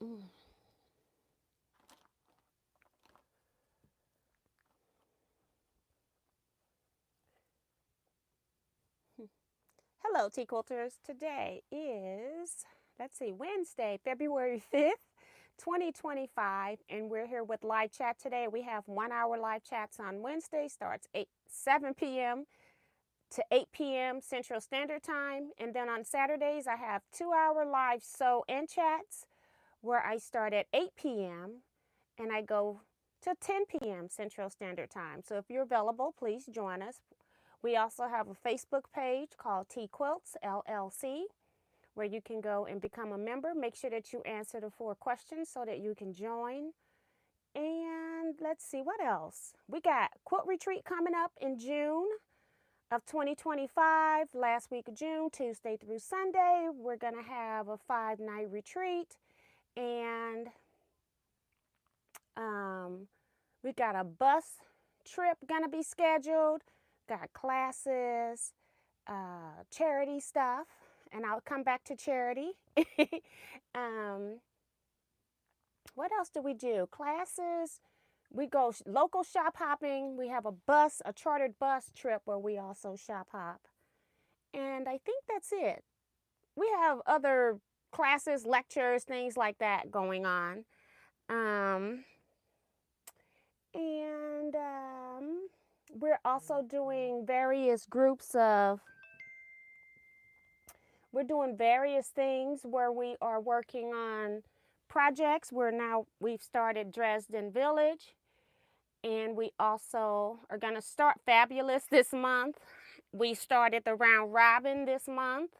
Mm. Hello, Teaquilters. Today is, let's see, Wednesday, February 5th, 2025, and we're here with live chat today. We have 1 hour live chats on Wednesday, starts 7 p.m. to 8 p.m. Central Standard Time. And then on Saturdays, I have 2 hour live sew and chats where I start at 8 p.m. and I go to 10 p.m. Central Standard Time. So if you're available, please join us. We also have a Facebook page called Teaquilts LLC where you can go and become a member. Make sure that you answer the 4 questions so that you can join. And let's see what else. We got quilt retreat coming up in June of 2025, last week of June, Tuesday through Sunday. We're going to have a 5-night retreat. And we got a bus trip going to be scheduled. Got classes, charity stuff, and I'll come back to charity. um, what else do we do? Classes. We go local shop hopping. We have a chartered bus trip where we also shop hop. And I think that's it. We have other classes, lectures, things like that going on. Um, and we're also doing various groups of We're doing various things where we are working on projects. We've started Dresden Village, and we also are going to start Fabulous this month. We started the round robin this month.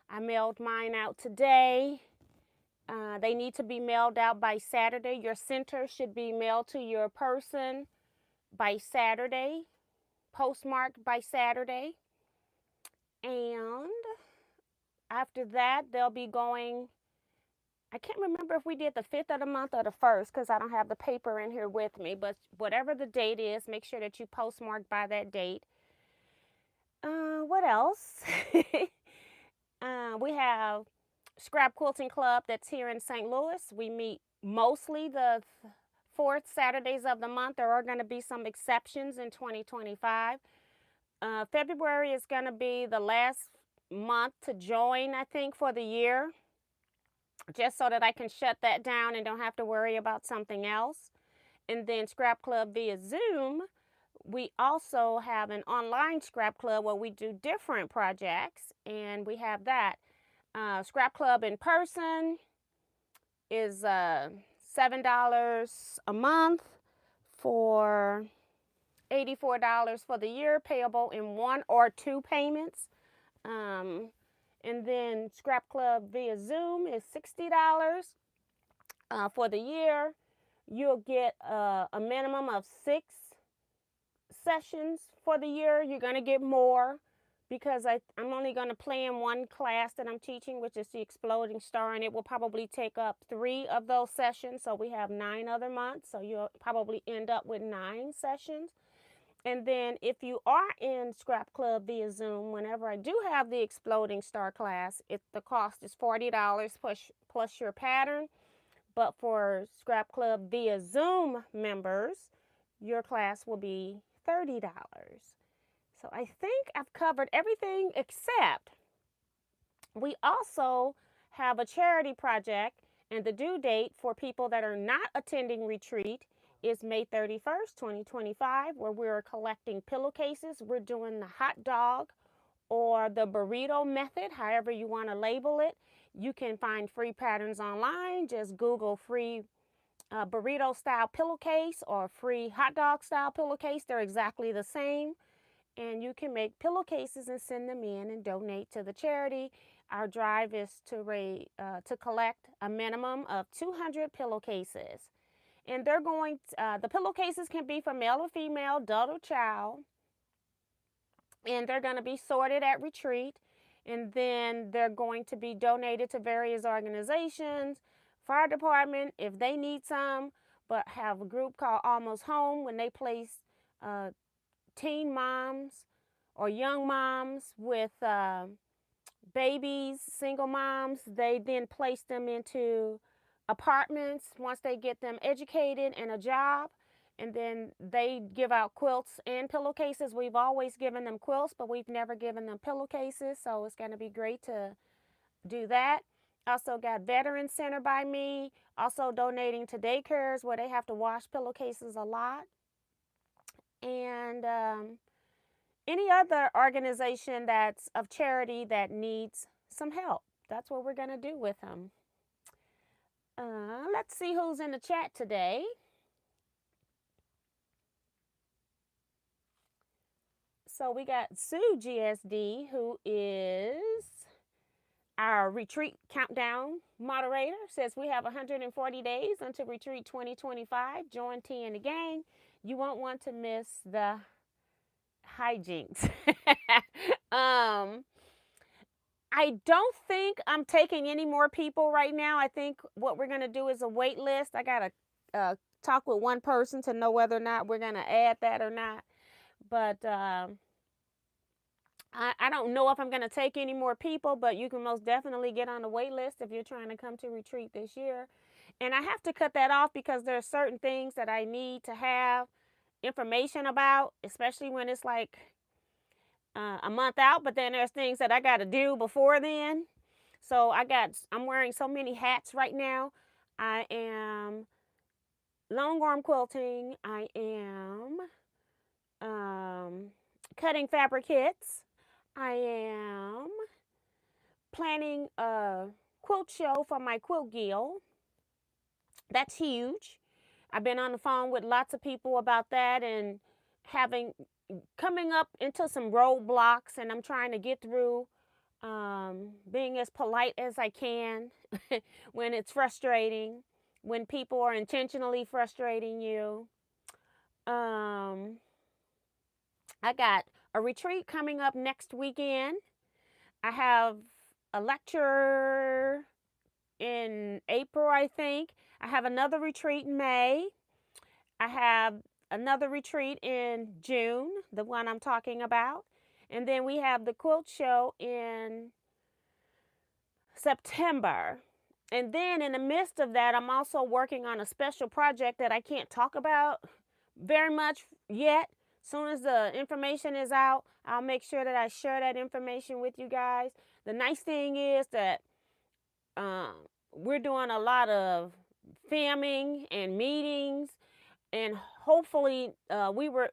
I mailed mine out today. They need to be mailed out by Saturday. Your center should be mailed to your person by Saturday, postmarked by Saturday. And after that, they'll be going. I can't remember if we did the 5th of the month or the 1st because I don't have the paper in here with me. But whatever the date is, make sure that you postmark by that date. What else? We have Scrap Quilting Club that's here in St. Louis. We meet mostly the fourth Saturdays of the month. There are going to be some exceptions in 2025. February is going to be the last month to join, I think, for the year, just so that I can shut that down and don't have to worry about something else. And then Scrap Club via Zoom, we also have an online Scrap Club where we do different projects, and we have that. Scrap Club in person is $7 a month for $84 for the year, payable in 1 or 2 payments. And then Scrap Club via Zoom is $60 for the year. You'll get a minimum of 6 sessions for the year. You're going to get more because I'm only going to plan one class that I'm teaching, which is the Exploding Star, and it will probably take up 3 of those sessions. So we have 9 other months, so you'll probably end up with 9 sessions. And then if you are in Scrap Club via Zoom, whenever I do have the Exploding Star class, the cost is $40 plus your pattern. But for Scrap Club via Zoom members, your class will be $30. So I think I've covered everything except we also have a charity project, and the due date for people that are not attending retreat is May 31st, 2025, where we're collecting pillowcases. We're doing the hot dog or the burrito method, however you want to label it. You can find free patterns online. Just Google free burrito style pillowcase or free hot dog style pillowcase. They're exactly the same. And you can make pillowcases and send them in and donate to the charity. Our drive is to collect a minimum of 200 pillowcases. And the pillowcases can be for male or female, adult or child. And they're going to be sorted at retreat. And then they're going to be donated to various organizations, fire department, if they need some, but have a group called Almost Home when they place teen moms or young moms with babies, single moms. They then place them into apartments once they get them educated and a job. And then they give out quilts and pillowcases. We've always given them quilts, but we've never given them pillowcases. So it's going to be great to do that. Also got Veteran Center by me. Also donating to daycares where they have to wash pillowcases a lot. And any other organization that's of charity that needs some help. That's what we're going to do with them. Let's see who's in the chat today. So we got Sue GSD, who is our retreat countdown moderator. Says we have 140 days until retreat 2025. Join T and the gang. You won't want to miss the hijinks. I don't think I'm taking any more people right now. I think what we're going to do is a wait list. I got to talk with one person to know whether or not we're going to add that or not. But I don't know if I'm going to take any more people, but you can most definitely get on the wait list if you're trying to come to retreat this year. And I have to cut that off because there are certain things that I need to have information about, especially when it's like a month out, but then there's things that I got to do before then. So I'm wearing so many hats right now. I am long arm quilting. I am cutting fabric hits. I am planning a quilt show for my quilt guild. That's huge. I've been on the phone with lots of people about that and coming up into some roadblocks, and I'm trying to get through being as polite as I can when it's frustrating, when people are intentionally frustrating you. I got a retreat coming up next weekend. I have a lecture in April, I think. I have another retreat in May. I have another retreat in June, the one I'm talking about. And then we have the quilt show in September. And then in the midst of that, I'm also working on a special project that I can't talk about very much yet. As soon as the information is out, I'll make sure that I share that information with you guys. The nice thing is that we're doing a lot of filming and meetings, and hopefully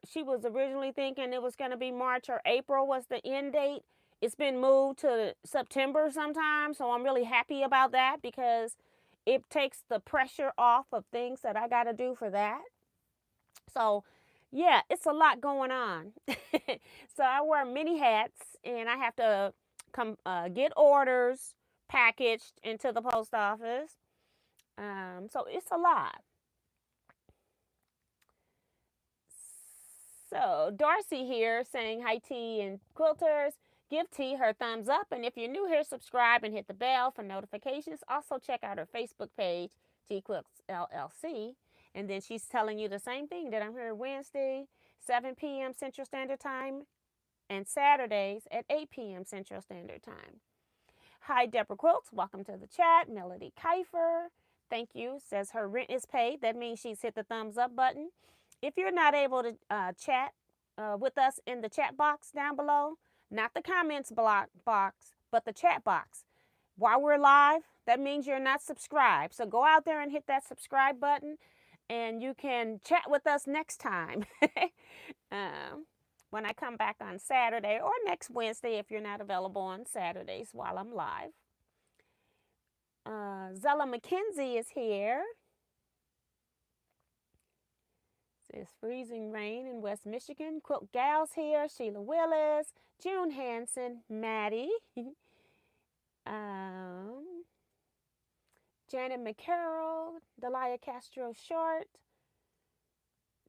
she was originally thinking it was going to be March or April was the end date. It's been moved to September sometime, so I'm really happy about that because it takes the pressure off of things that I got to do for that. So yeah, it's a lot going on. So I wear many hats, and I have to come get orders packaged into the post office. So it's a lot. So Darcy here saying hi T and quilters. Give T her thumbs up, and if you're new here, subscribe and hit the bell for notifications. Also check out her Facebook page, Teaquilts LLC. And then she's telling you the same thing, that I'm here Wednesday, 7 p.m. Central Standard Time, and Saturdays at 8 p.m. Central Standard Time. Hi, Deborah Quilts. Welcome to the chat. Melody Kiefer, thank you. Says her rent is paid. That means she's hit the thumbs up button. If you're not able to chat with us in the chat box down below, not the comments box, but the chat box, while we're live, that means you're not subscribed. So go out there and hit that subscribe button, and you can chat with us next time when I come back on Saturday, or next Wednesday if you're not available on Saturdays while I'm live. Zella McKenzie is here. It's freezing rain in West Michigan. Quilt Gals here. Sheila Willis, June Hanson, Maddie, Janet McCarroll, Delia Castro Short,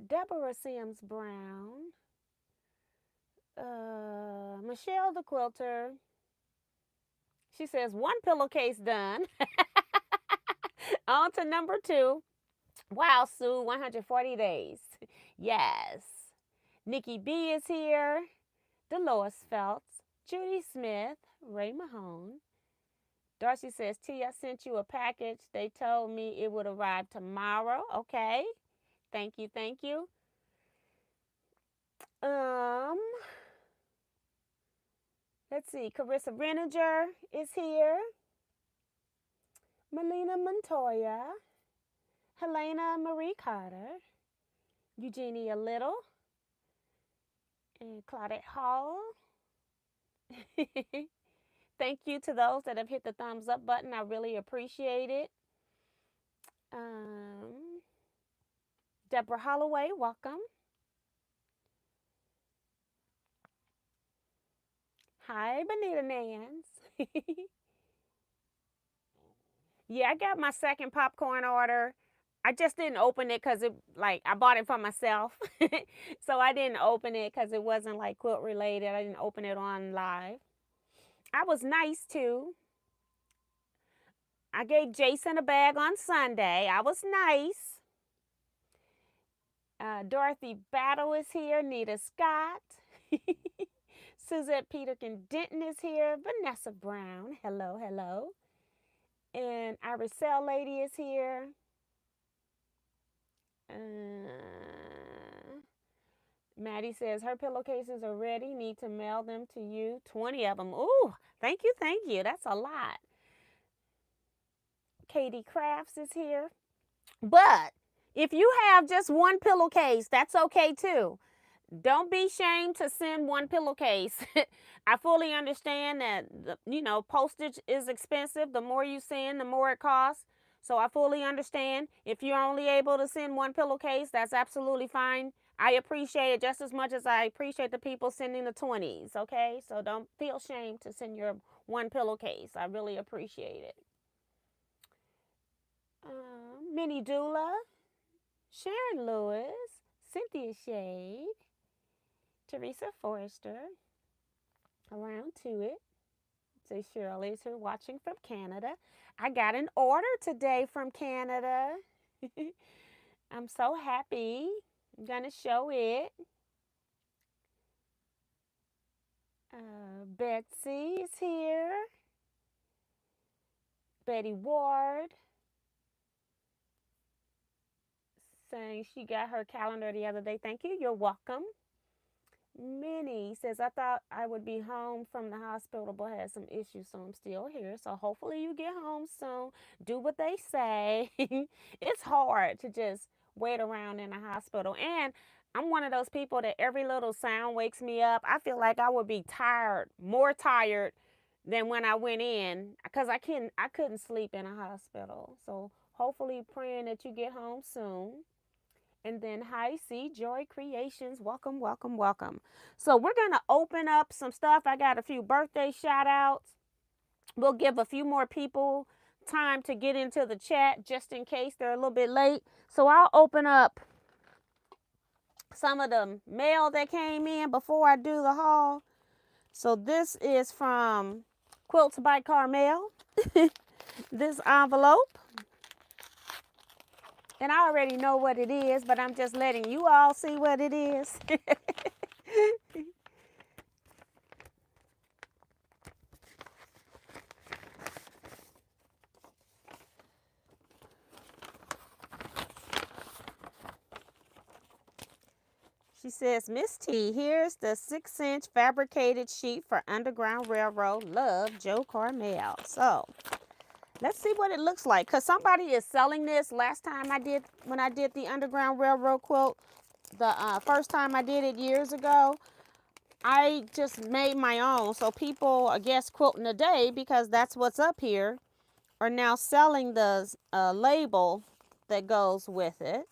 Deborah Sims Brown, Michelle the Quilter. She says, one pillowcase done. On to number 2. Wow, Sue, 140 days. Yes. Nikki B is here. Dolores Phelps, Judy Smith, Ray Mahone, Darcy says, T, I sent you a package. They told me it would arrive tomorrow. Okay. Thank you. Thank you. Let's see. Carissa Reninger is here. Melina Montoya. Helena Marie Carter. Eugenia Little. And Claudette Hall. Thank you to those that have hit the thumbs up button. I really appreciate it. Deborah Holloway, welcome. Hi, Bonita Nance. Yeah, I got my second popcorn order. I just didn't open it because I bought it for myself. So I didn't open it because it wasn't like quilt related. I didn't open it on live. I was nice too. I gave Jason a bag on Sunday. I was nice. Dorothy Battle is here. Nita Scott. Suzette Peterkin Denton is here. Vanessa Brown. Hello, hello. And Iris Cell Lady is here. Maddie says her pillowcases are ready. Need to mail them to you. 20 of them. Ooh, thank you, thank you. That's a lot. Katie Crafts is here. But if you have just one pillowcase, that's okay too. Don't be ashamed to send one pillowcase. I fully understand that, postage is expensive. The more you send, the more it costs. So I fully understand. If you're only able to send one pillowcase, that's absolutely fine. I appreciate it just as much as I appreciate the people sending the 20s, okay? So don't feel ashamed to send your one pillowcase. I really appreciate it. Minnie Doula, Sharon Lewis, Cynthia Shade, Teresa Forrester, Around to It. Say Shirley is here watching from Canada. I got an order today from Canada. I'm so happy. I'm going to show it. Betsy is here. Betty Ward. Saying she got her calendar the other day. Thank you. You're welcome. Minnie says, I thought I would be home from the hospital, but had some issues, so I'm still here. So hopefully you get home soon. Do what they say. It's hard to just wait around in a hospital. And I'm one of those people that every little sound wakes me up. I feel like I would be tired, more tired than when I went in, because I couldn't sleep in a hospital. So hopefully praying that you get home soon. And then, hi, C, Joy Creations. Welcome, welcome, welcome. So we're going to open up some stuff. I got a few birthday shout outs. We'll give a few more people time to get into the chat just in case they're a little bit late. So I'll open up some of the mail that came in before I do the haul. So this is from Quilts by Carmel. This envelope. And I already know what it is, but I'm just letting you all see what it is. She says, Miss T, here's the 6-inch fabricated sheet for Underground Railroad. Love, Joe Carmel. So let's see what it looks like, because somebody is selling this. Last time when I did the Underground Railroad quilt, the first time I did it years ago, I just made my own. So people, I guess, quilting today, because that's what's up here, are now selling the label that goes with it.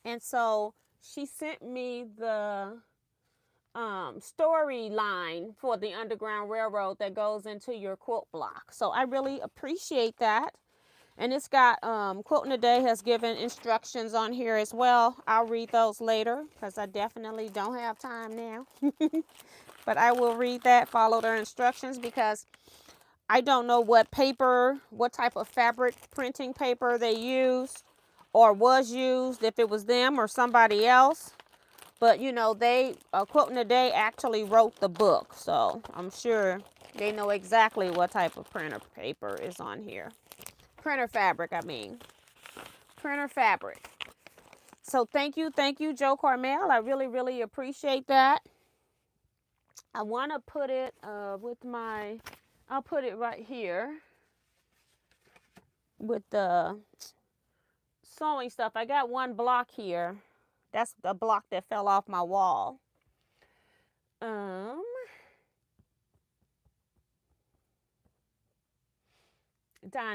And so she sent me the storyline for the Underground Railroad that goes into your quilt block. So I really appreciate that. And it's got Quilting Today has given instructions on here as well. I'll read those later because I definitely don't have time now. But I will read that, follow their instructions, because I don't know what type of fabric printing paper they used or was used, if it was them or somebody else. But, you know, they, Quilting Today actually wrote the book. So I'm sure they know exactly what type of printer paper is on here. Printer fabric, I mean. Printer fabric. So thank you, Joe Carmel. I really, really appreciate that. I want to put it with my, I'll put it right here with the sewing stuff. I got one block here. That's the block that fell off my wall. Don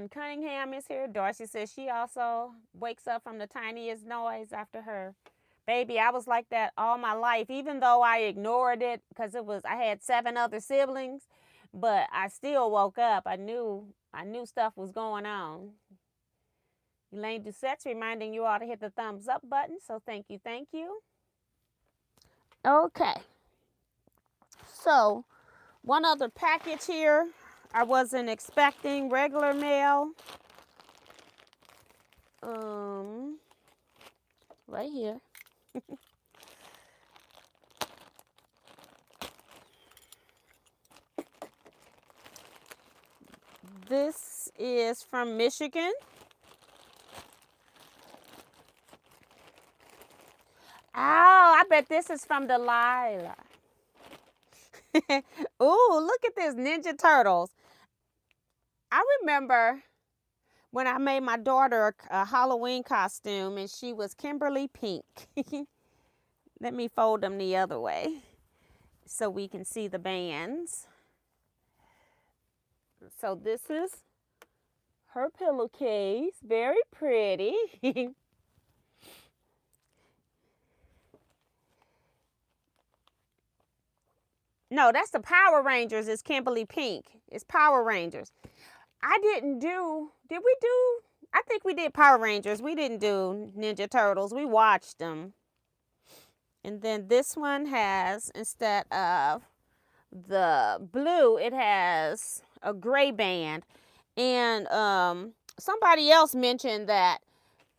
Cunningham is here. Darcy says she also wakes up from the tiniest noise after her baby. I was like that all my life, even though I ignored it because I had 7 other siblings, but I still woke up. I knew stuff was going on. Elaine Doucette's reminding you all to hit the thumbs up button. So thank you. Okay. So one other package here. I wasn't expecting regular mail. Right here. This is from Michigan. Oh, I bet this is from Delilah. Ooh, look at this, Ninja Turtles. I remember when I made my daughter a Halloween costume and she was Kimberly Pink. Let me fold them the other way so we can see the bands. So this is her pillowcase. Very pretty. No, that's the Power Rangers. It's Kimberly Pink. It's Power Rangers. Did we do? I think we did Power Rangers. We didn't do Ninja Turtles. We watched them. And then this one has, instead of the blue, it has a gray band. And somebody else mentioned that,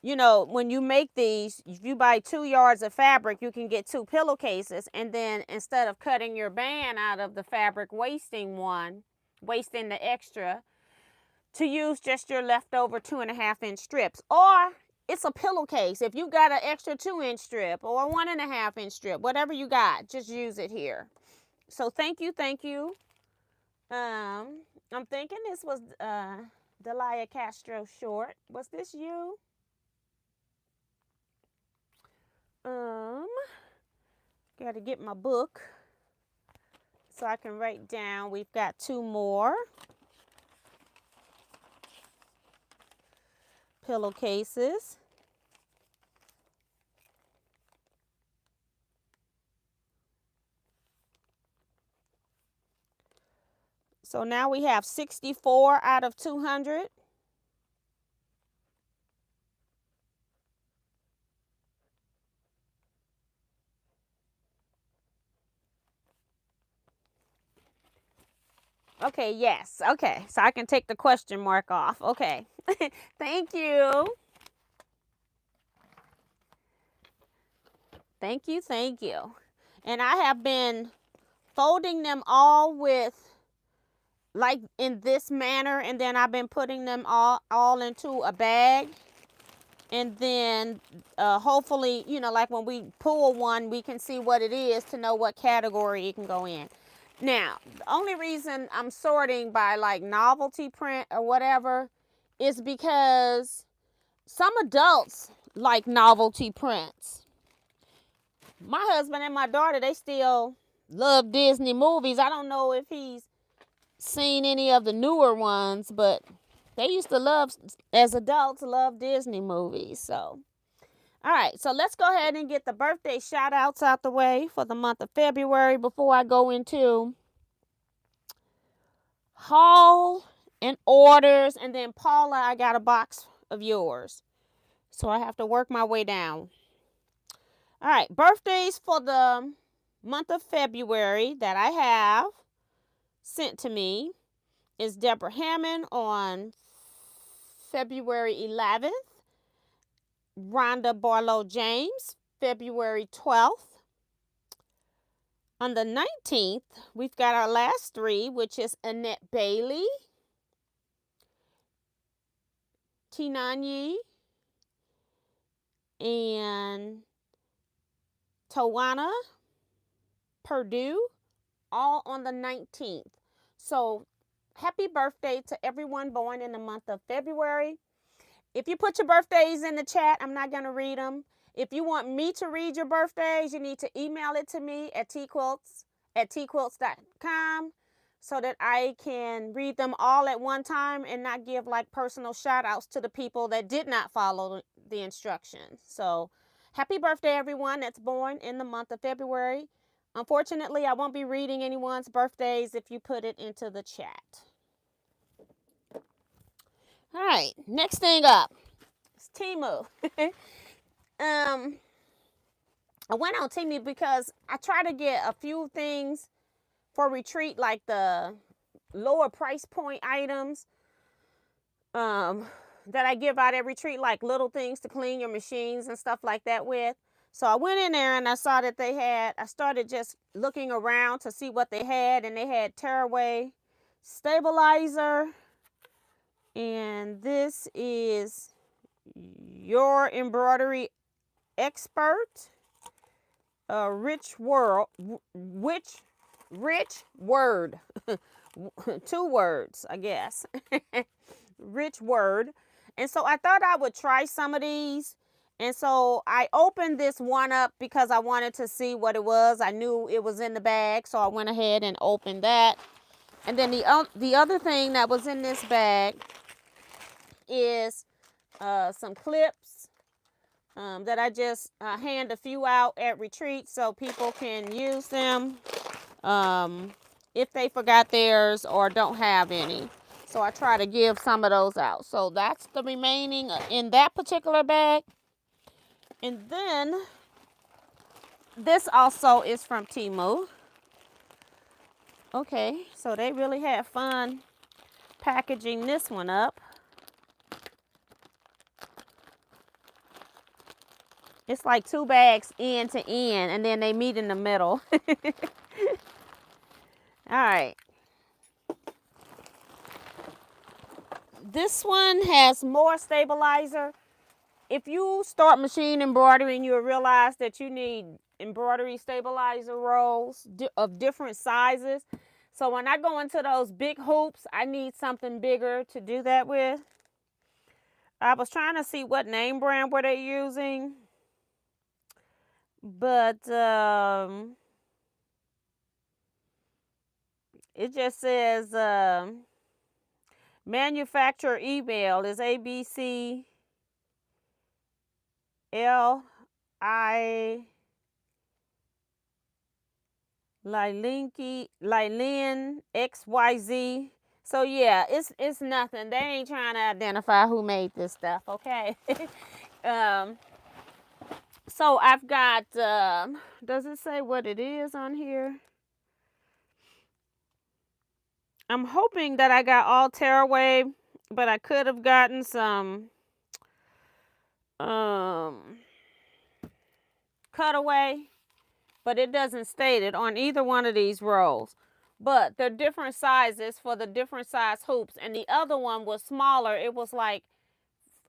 you know, when you make these, if you buy 2 yards of fabric, you can get 2 pillowcases. And then instead of cutting your band out of the fabric, wasting the extra, to use just your leftover 2.5-inch strips. Or it's a pillowcase. If you got an extra 2-inch strip or a 1.5-inch strip, whatever you got, just use it here. So thank you. I'm thinking this was Delia Castro short. Was this you? Gotta get my book so I can write down. We've got 2 more pillowcases. So now we have 64 out of 200. Okay, yes. Okay, so I can take the question mark off. Okay. Thank you. Thank you. And I have been folding them all with, like, in this manner, and then I've been putting them all into a bag. And then hopefully, you know, like when we pull one, we can see what it is to know what category it can go in. Now, the only reason I'm sorting by like novelty print or whatever is because some adults like novelty prints. My husband and my daughter, they still love Disney movies. I don't know if he's seen any of the newer ones, but they used to love, as adults, love Disney movies. So, all right. So let's go ahead and get the birthday shout outs out the way for the month of February before I go into haul and orders. And then Paula, I got a box of yours. So I have to work my way down. All right. Birthdays for the month of February that I have sent to me is Deborah Hammond on February 11th. Rhonda Barlow James, February 12th. On the 19th, we've got our last three, which is Annette Bailey, Tinanyi, and Tawana Purdue, all on the 19th. So happy birthday to everyone born in the month of February. If you put your birthdays in the chat, I'm not going to read them. If you want me to read your birthdays, you need to email it to me at teaquilts@teaquilts.com so that I can read them all at one time and not give like personal shout outs to the people that did not follow the instructions. So happy birthday, everyone that's born in the month of February. Unfortunately, I won't be reading anyone's birthdays if you put it into the chat. All right, next thing up is Temu. I went on Temu because I try to get a few things for retreat, like the lower price point items that I give out at retreat, like little things to clean your machines and stuff like that with. So I went in there and I saw that they had, I started just looking around to see what they had, and they had tearaway stabilizer, and this is your embroidery expert, rich word, two words, I guess. Rich word. And so I thought I would try some of these. And so I opened this one up because I wanted to see what it was. I knew it was in the bag, so I went ahead and opened that. And then the other thing that was in this bag is some clips that I just hand a few out at retreat so people can use them if they forgot theirs or don't have any. So I try to give some of those out. So that's the remaining in that particular bag. And then this also is from Temu. Okay, so they really had fun packaging this one up. It's like 2 bags end to end, and then they meet in the middle. All right. This one has more stabilizer. If you start machine embroidering, you'll realize that you need embroidery stabilizer rolls of different sizes. So when I go into those big hoops, I need something bigger to do that with. I was trying to see what name brand were they using, but it just says manufacturer email is ABC Lilin XYZ. So yeah, it's nothing. They ain't trying to identify who made this stuff, okay? So I've got does it say what it is on here? I'm hoping that I got all tearaway, but I could have gotten some cutaway, but it doesn't state it on either one of these rolls. But they're different sizes for the different size hoops, and the other one was smaller. It was like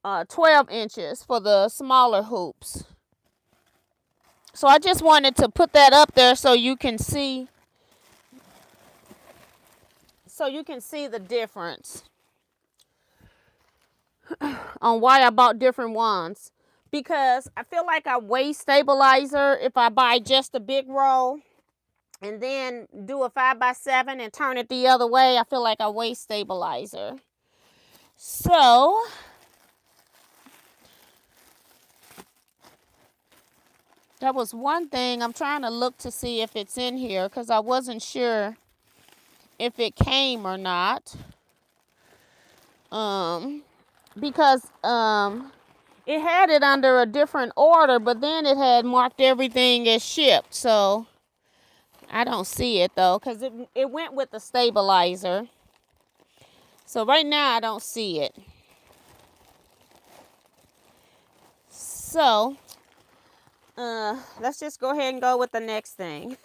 12 inches for the smaller hoops. So I just wanted to put that up there so you can see the difference on why I bought different ones. Because I feel like I waste stabilizer if I buy just a big roll and then do a 5x7 and turn it the other way. I feel like I waste stabilizer. So that was one thing. I'm trying to look to see if it's in here because I wasn't sure if it came or not. Because it had it under a different order, but then it had marked everything as shipped. So I don't see it though, because it went with the stabilizer. So right now I don't see it. So let's just go ahead and go with the next thing.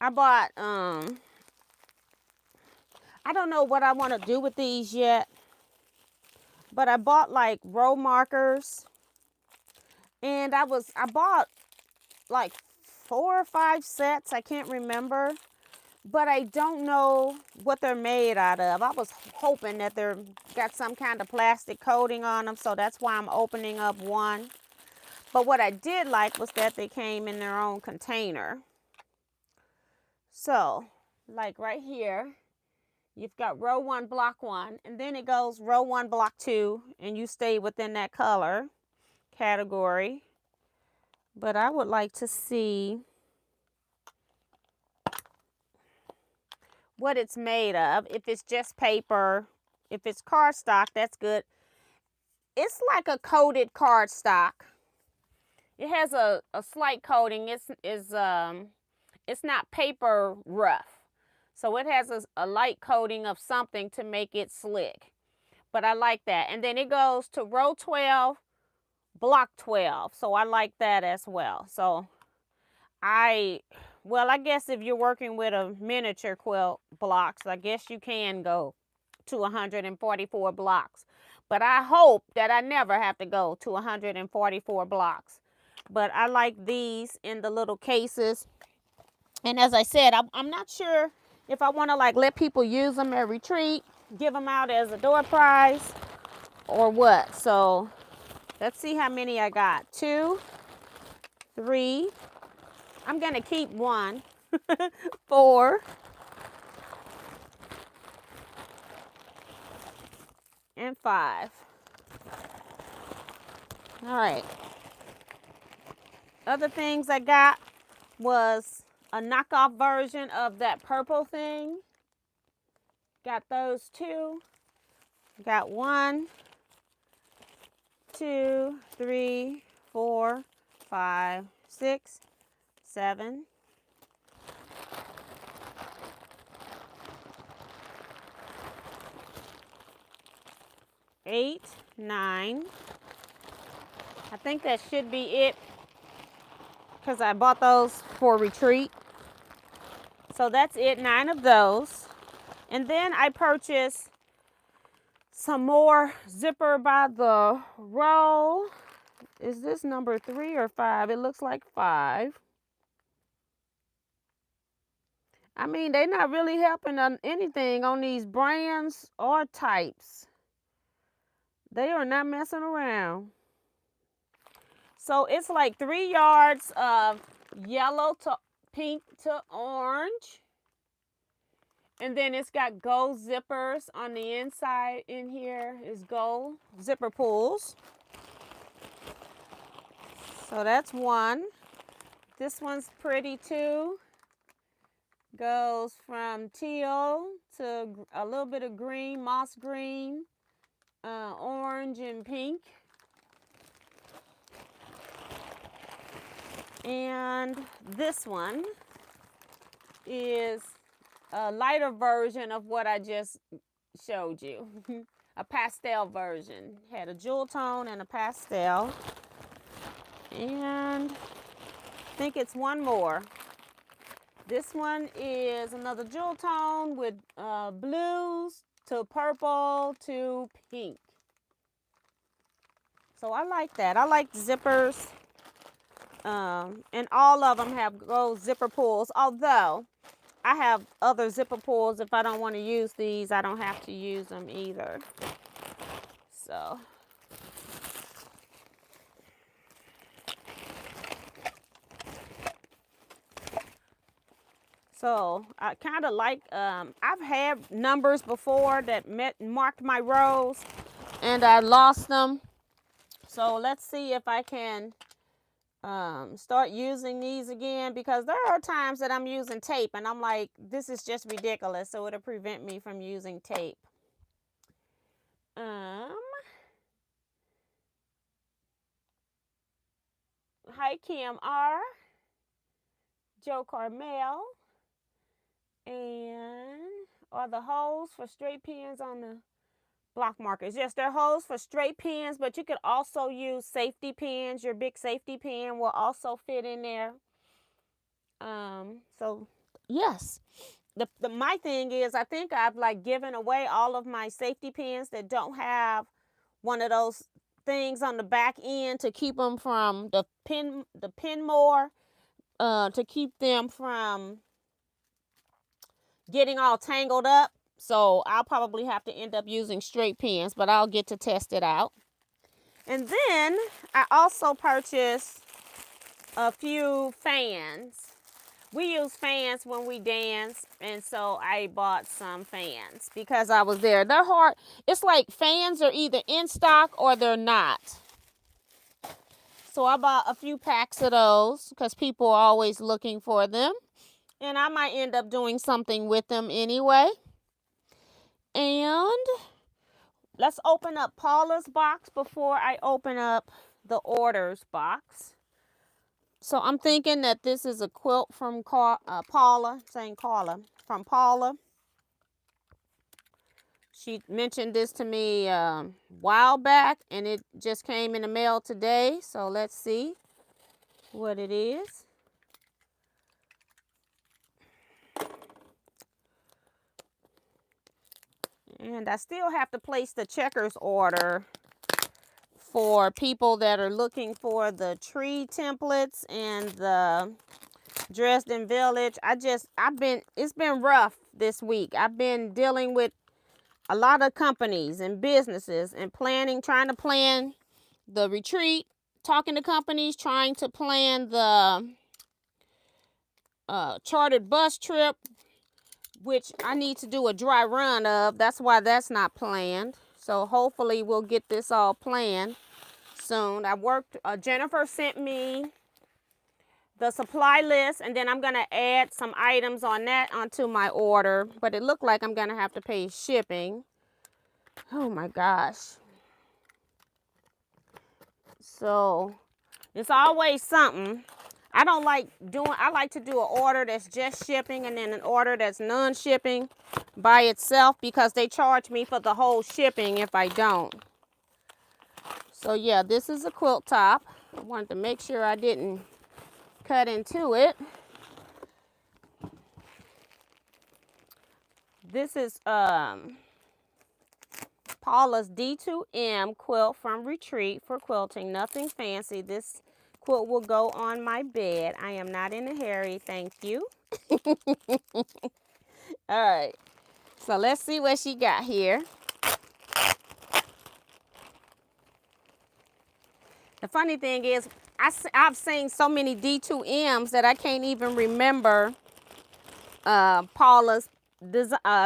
I bought, I don't know what I want to do with these yet, but I bought like row markers, and I bought like 4 or 5 sets. I can't remember, but I don't know what they're made out of. I was hoping that they're got some kind of plastic coating on them, so that's why I'm opening up one. But what I did like was that they came in their own container. So, like right here, you've got row 1, block 1, and then it goes row 1, block 2, and you stay within that color category. But I would like to see what it's made of. If it's just paper, if it's cardstock, that's good. It's like a coated cardstock. It has a slight coating. It's not paper rough. So it has a light coating of something to make it slick. But I like that. And then it goes to row 12, block 12. So I like that as well. So I guess if you're working with a miniature quilt blocks, I guess you can go to 144 blocks. But I hope that I never have to go to 144 blocks. But I like these in the little cases. And as I said, I'm not sure if I want to like let people use them at retreat, give them out as a door prize, or what. So let's see how many I got. 2, 3. I'm going to keep 1. 4. And 5. All right. Other things I got was a knockoff version of that purple thing. Got those 2. Got 1, 2, 3, 4, 5, 6, 7, 8, 9. I think that should be it because I bought those for retreat. So that's it, 9 of those. And then I purchased some more zipper by the roll. Is this number 3 or 5? It looks like 5. I mean, they're not really helping on anything on these brands or types. They are not messing around. So it's like 3 yards of yellow to pink to orange. And then it's got gold zippers on the inside. In here is gold zipper pulls. So that's 1. This one's pretty too. Goes from teal to a little bit of green, moss green, orange and pink. And this one is a lighter version of what I just showed you. A pastel version. Had a jewel tone and a pastel. And I think it's one more. This one is another jewel tone with blues to purple to pink. So I like that. I like zippers. And all of them have gold zipper pulls. Although I have other zipper pulls. If I don't want to use these, I don't have to use them either. So I kind of like, I've had numbers before that marked my rows and I lost them. So let's see if I can start using these again, because there are times that I'm using tape and I'm like, this is just ridiculous. So it'll prevent me from using tape. Hi, Kim R. Joe Carmel. And are the holes for straight pins on the block markers? Yes, they're holes for straight pins, but you could also use safety pins. Your big safety pin will also fit in there. So Yes. My thing is, I think I've like given away all of my safety pins that don't have one of those things on the back end to keep them from the pin more, to keep them from getting all tangled up. So I'll probably have to end up using straight pins, but I'll get to test it out. And then I also purchased a few fans. We use fans when we dance, and so I bought some fans because I was there. They're hard. It's like fans are either in stock or they're not. So I bought a few packs of those because people are always looking for them. And I might end up doing something with them anyway. And let's open up Paula's box before I open up the orders box. So I'm thinking that this is a quilt from Paula, saying Carla, from Paula. She mentioned this to me a while back, and it just came in the mail today. So let's see what it is. And I still have to place the checkers order for people that are looking for the tree templates and the Dresden Village. It's been rough this week. I've been dealing with a lot of companies and businesses and trying to plan the retreat, talking to companies, trying to plan the chartered bus trip, which I need to do a dry run of. That's why that's not planned. So hopefully we'll get this all planned soon. Jennifer sent me the supply list, and then I'm going to add some items on that onto my order. But it looked like I'm going to have to pay shipping. Oh my gosh. So it's always something. I like to do an order that's just shipping and then an order that's non-shipping by itself because they charge me for the whole shipping if I don't. So yeah, this is a quilt top. I wanted to make sure I didn't cut into it. This is Paula's D2M quilt from Retreat for quilting. Nothing fancy. This quilt will go on my bed. I am not in a hurry, thank you. All right, so let's see what she got here. The funny thing is, I've seen so many D2Ms that I can't even remember Paula's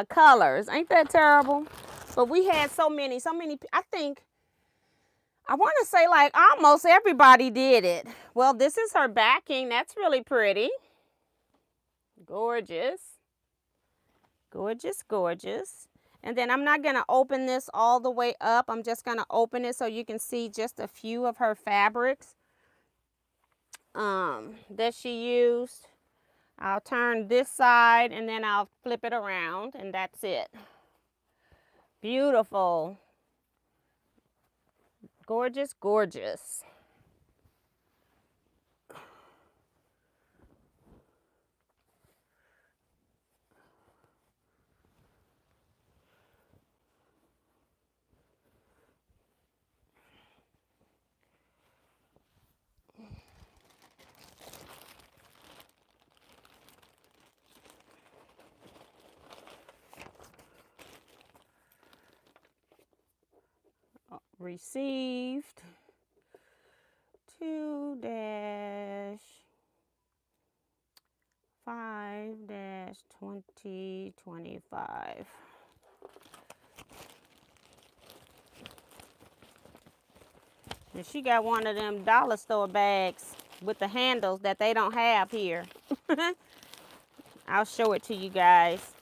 colors. Ain't that terrible? But we had so many, I want to say like almost everybody did it. Well, this is her backing. That's really pretty. Gorgeous. Gorgeous, gorgeous. And then I'm not going to open this all the way up. I'm just going to open it so you can see just a few of her fabrics that she used. I'll turn this side and then I'll flip it around, and that's it. Beautiful. Gorgeous, gorgeous. Received 2-5-2025. And she got one of them dollar store bags with the handles that they don't have here. I'll show it to you guys.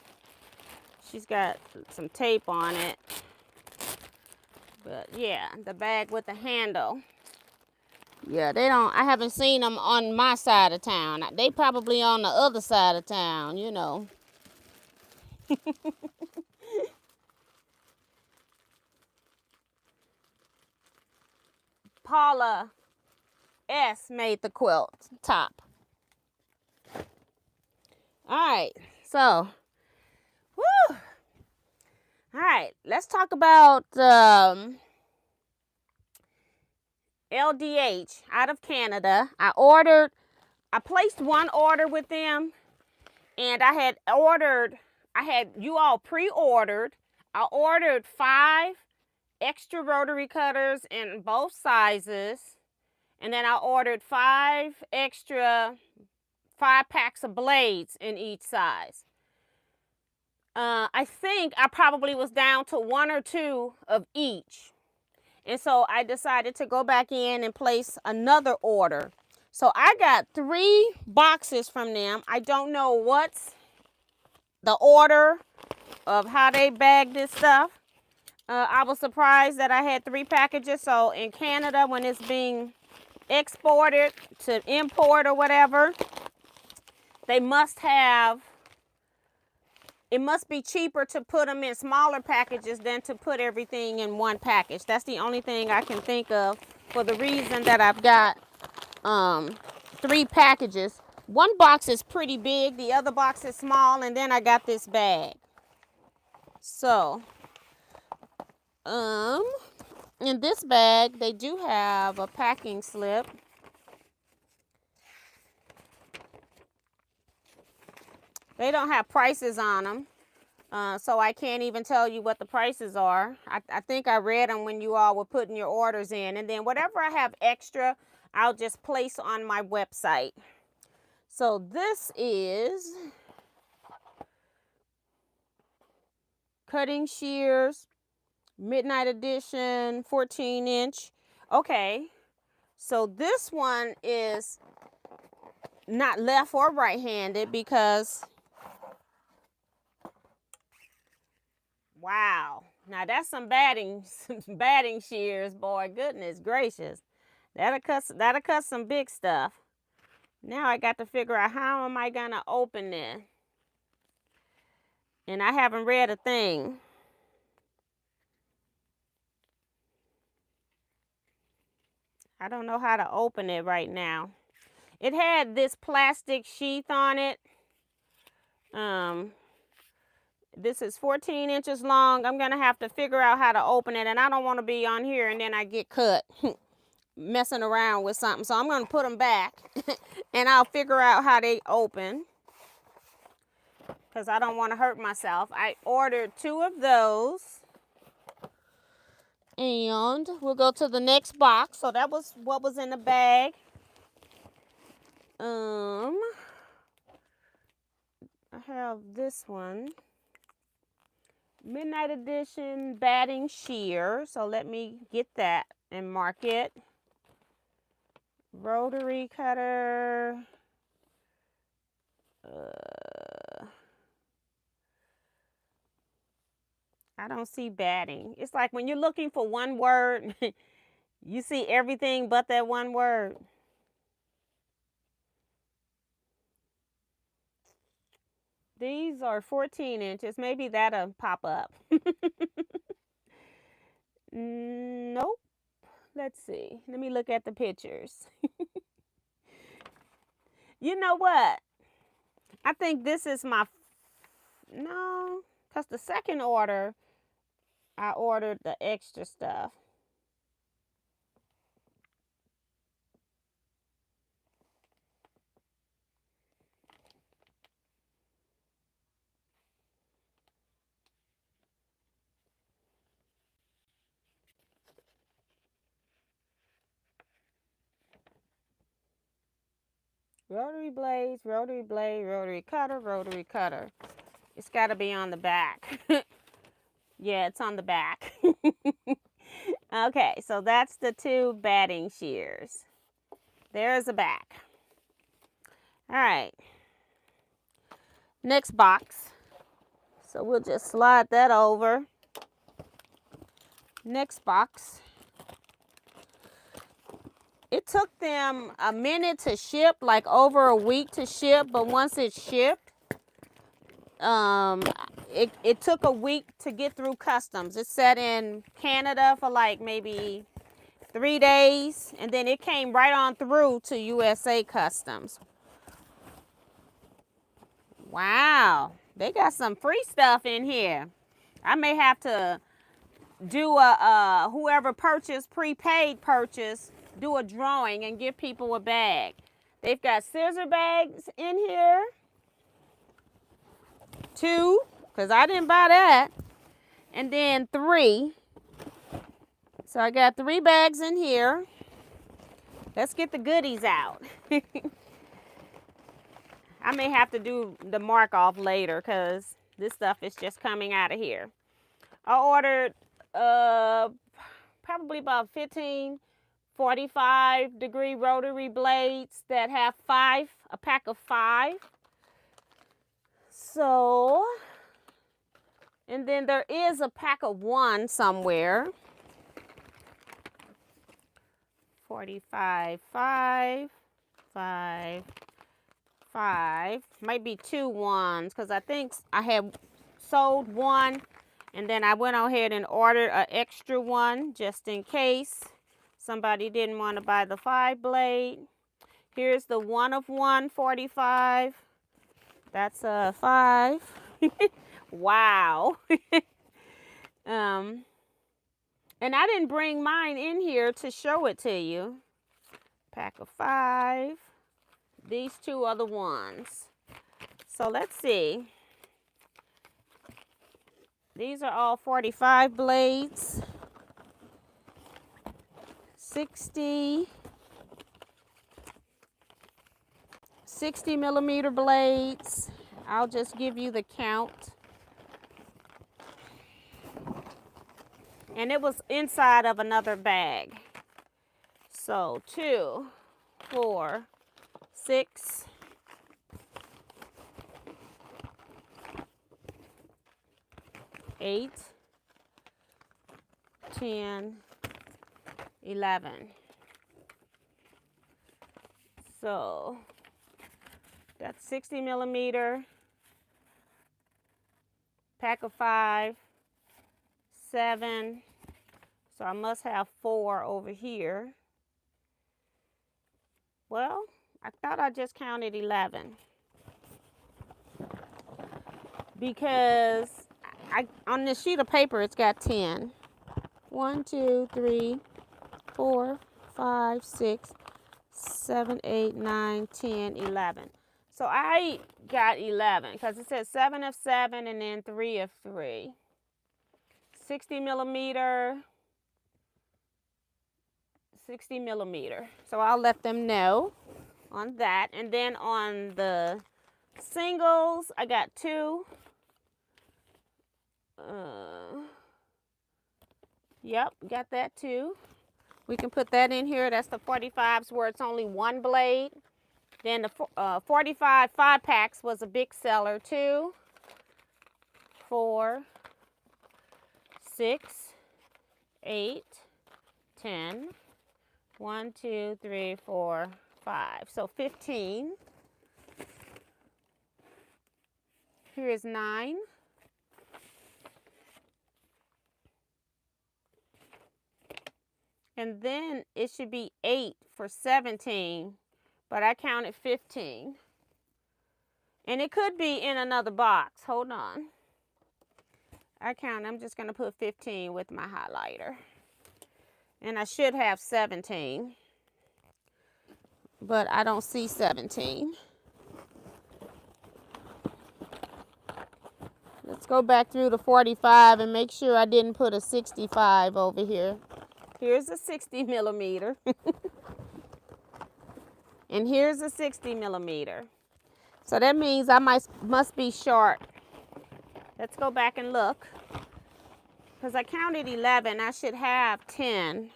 She's got some tape on it. But yeah, the bag with the handle. Yeah, I haven't seen them on my side of town. They probably on the other side of town, you know. Paula S. made the quilt top. All right. So, woo. All right. Let's talk about LDH out of Canada. I placed one order with them, and I had you all pre-ordered. I ordered 5 extra rotary cutters in both sizes, and then I ordered 5 packs of blades in each size. I think I probably was down to 1 or 2 of each. And so I decided to go back in and place another order. So I got 3 boxes from them. I don't know what's the order of how they bag this stuff. I was surprised that I had 3 packages. So in Canada, when it's being exported to import or whatever, it must be cheaper to put them in smaller packages than to put everything in one package. That's the only thing I can think of for the reason that I've got 3 packages. One box is pretty big, the other box is small, and then I got this bag. So, in this bag, they do have a packing slip. They don't have prices on them, so I can't even tell you what the prices are. I think I read them when you all were putting your orders in. And then whatever I have extra, I'll just place on my website. So this is cutting shears, Midnight Edition, 14-inch. Okay, so this one is not left or right-handed because, wow, now that's some batting shears, boy. Goodness gracious, that'll cut some big stuff. Now I got to figure out how am I gonna open this, and I haven't read a thing. I don't know how to open it right now. It had this plastic sheath on it. This is 14 inches long. I'm gonna have to figure out how to open it, and I don't want to be on here and then I get cut messing around with something. So I'm gonna put them back and I'll figure out how they open because I don't want to hurt myself. I ordered 2 of those, and we'll go to the next box. So that was what was in the bag. I have this one, Midnight Edition batting shear. So let me get that and mark it. Rotary cutter. I don't see batting. It's like when you're looking for one word, you see everything but that one word. These are 14 inches. Maybe that'll pop up. Nope. Let's see. Let me look at the pictures. You know what? I think this is no, because the second order, I ordered the extra stuff. Rotary blades, rotary blade, rotary cutter, rotary cutter. It's got to be on the back. Yeah, it's on the back. Okay, so that's the 2 batting shears. There's the back. All right. Next box. So we'll just slide that over. Next box. It took them a minute to ship, like over a week to ship, but once it shipped, it took a week to get through customs. It sat in Canada for like maybe 3 days, and then it came right on through to USA customs. Wow, they got some free stuff in here. I may have to do a whoever purchased prepaid purchase, do a drawing and give people a bag. They've got scissor bags in here. 2, because I didn't buy that. And then 3. So I got 3 bags in here. Let's get the goodies out. I may have to do the mark off later because this stuff is just coming out of here. I ordered probably about 15 45-degree rotary blades that have a pack of 5. So, and then there is a pack of 1 somewhere. 45, 5, 5, 5. Might be 2 ones because I think I had sold 1 and then I went ahead and ordered an extra 1 just in case somebody didn't want to buy the 5 blade. Here's the 1 of 1 45. That's a 5. Wow. And I didn't bring mine in here to show it to you. Pack of 5. These 2 are the ones. So let's see. These are all 45 blades. 60 millimeter blades. I'll just give you the count. And it was inside of another bag. So 2, 4, 6, 8, 10, 11. So that's 60 millimeter, pack of 5, 7. So I must have 4 over here. Well, I thought I just counted 11. Because on this sheet of paper, it's got 10. 1, 2, 3, 4, 5, 6, 7, 8, 9, 10, 11. So I got 11 because it says 7 of 7 and then 3 of 3. 60 millimeter. 60 millimeter. So I'll let them know on that. And then on the singles, I got 2. Yep, got that too. We can put that in here. That's the 45s where it's only 1 blade. Then the 45 5-packs was a big seller. 2, 4, 6, 8, 10. 1, 2, 3, 4, 5. So 15. Here is 9. And then it should be 8 for 17, but I counted 15. And it could be in another box. Hold on. I'm just going to put 15 with my highlighter. And I should have 17, but I don't see 17. Let's go back through the 45 and make sure I didn't put a 65 over here. Here's a 60 millimeter. And here's a 60 millimeter. So that means I must be short. Let's go back and look. Because I counted 11, I should have 10.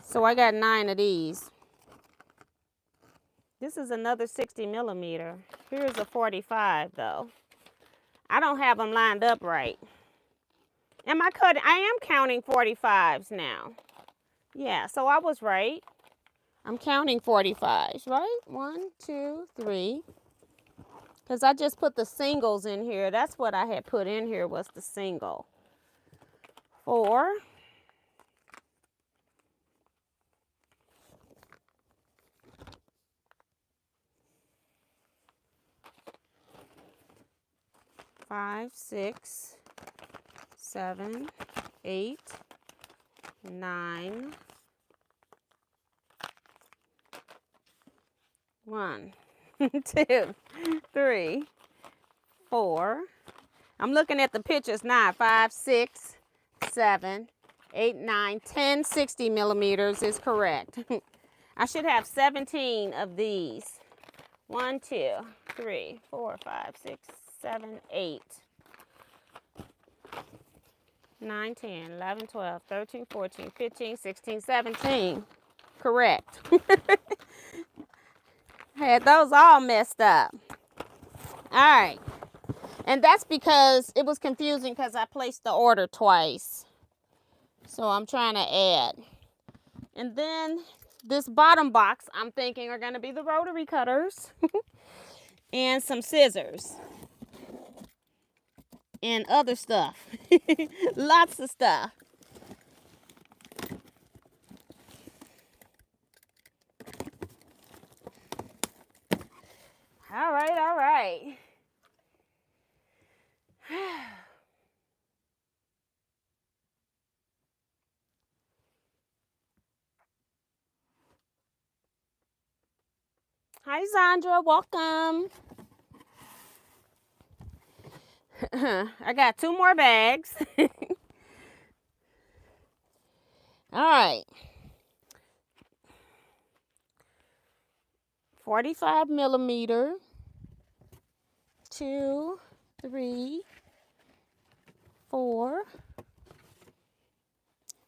So I got 9 of these. This is another 60 millimeter. Here's a 45 though. I don't have them lined up right. Am I cutting? I am counting 45s now. Yeah, so I was right. I'm counting 45s, right? 1, 2, 3. Because I just put the singles in here. That's what I had put in here was the single. 4. 5, 6, 7, 8, 9, 1, 2, 3, 4. I'm looking at the pictures now. 5, 6, 7, 8, 9, 10, 60 millimeters is correct. I should have 17 of these. 1, 2, 3, 4, 5, 6, 7, 8, 9, 10, 11, 12, 13, 14, 15, 16, 17. Correct. Had those all messed up. All right. And that's because it was confusing because I placed the order twice. So I'm trying to add. And then this bottom box, I'm thinking, are going to be the rotary cutters and some scissors and other stuff. Lots of stuff. All right, all right. Hi, Zandra. Welcome. I got 2 more bags. All right. 45 millimeter. 2, 3, 4,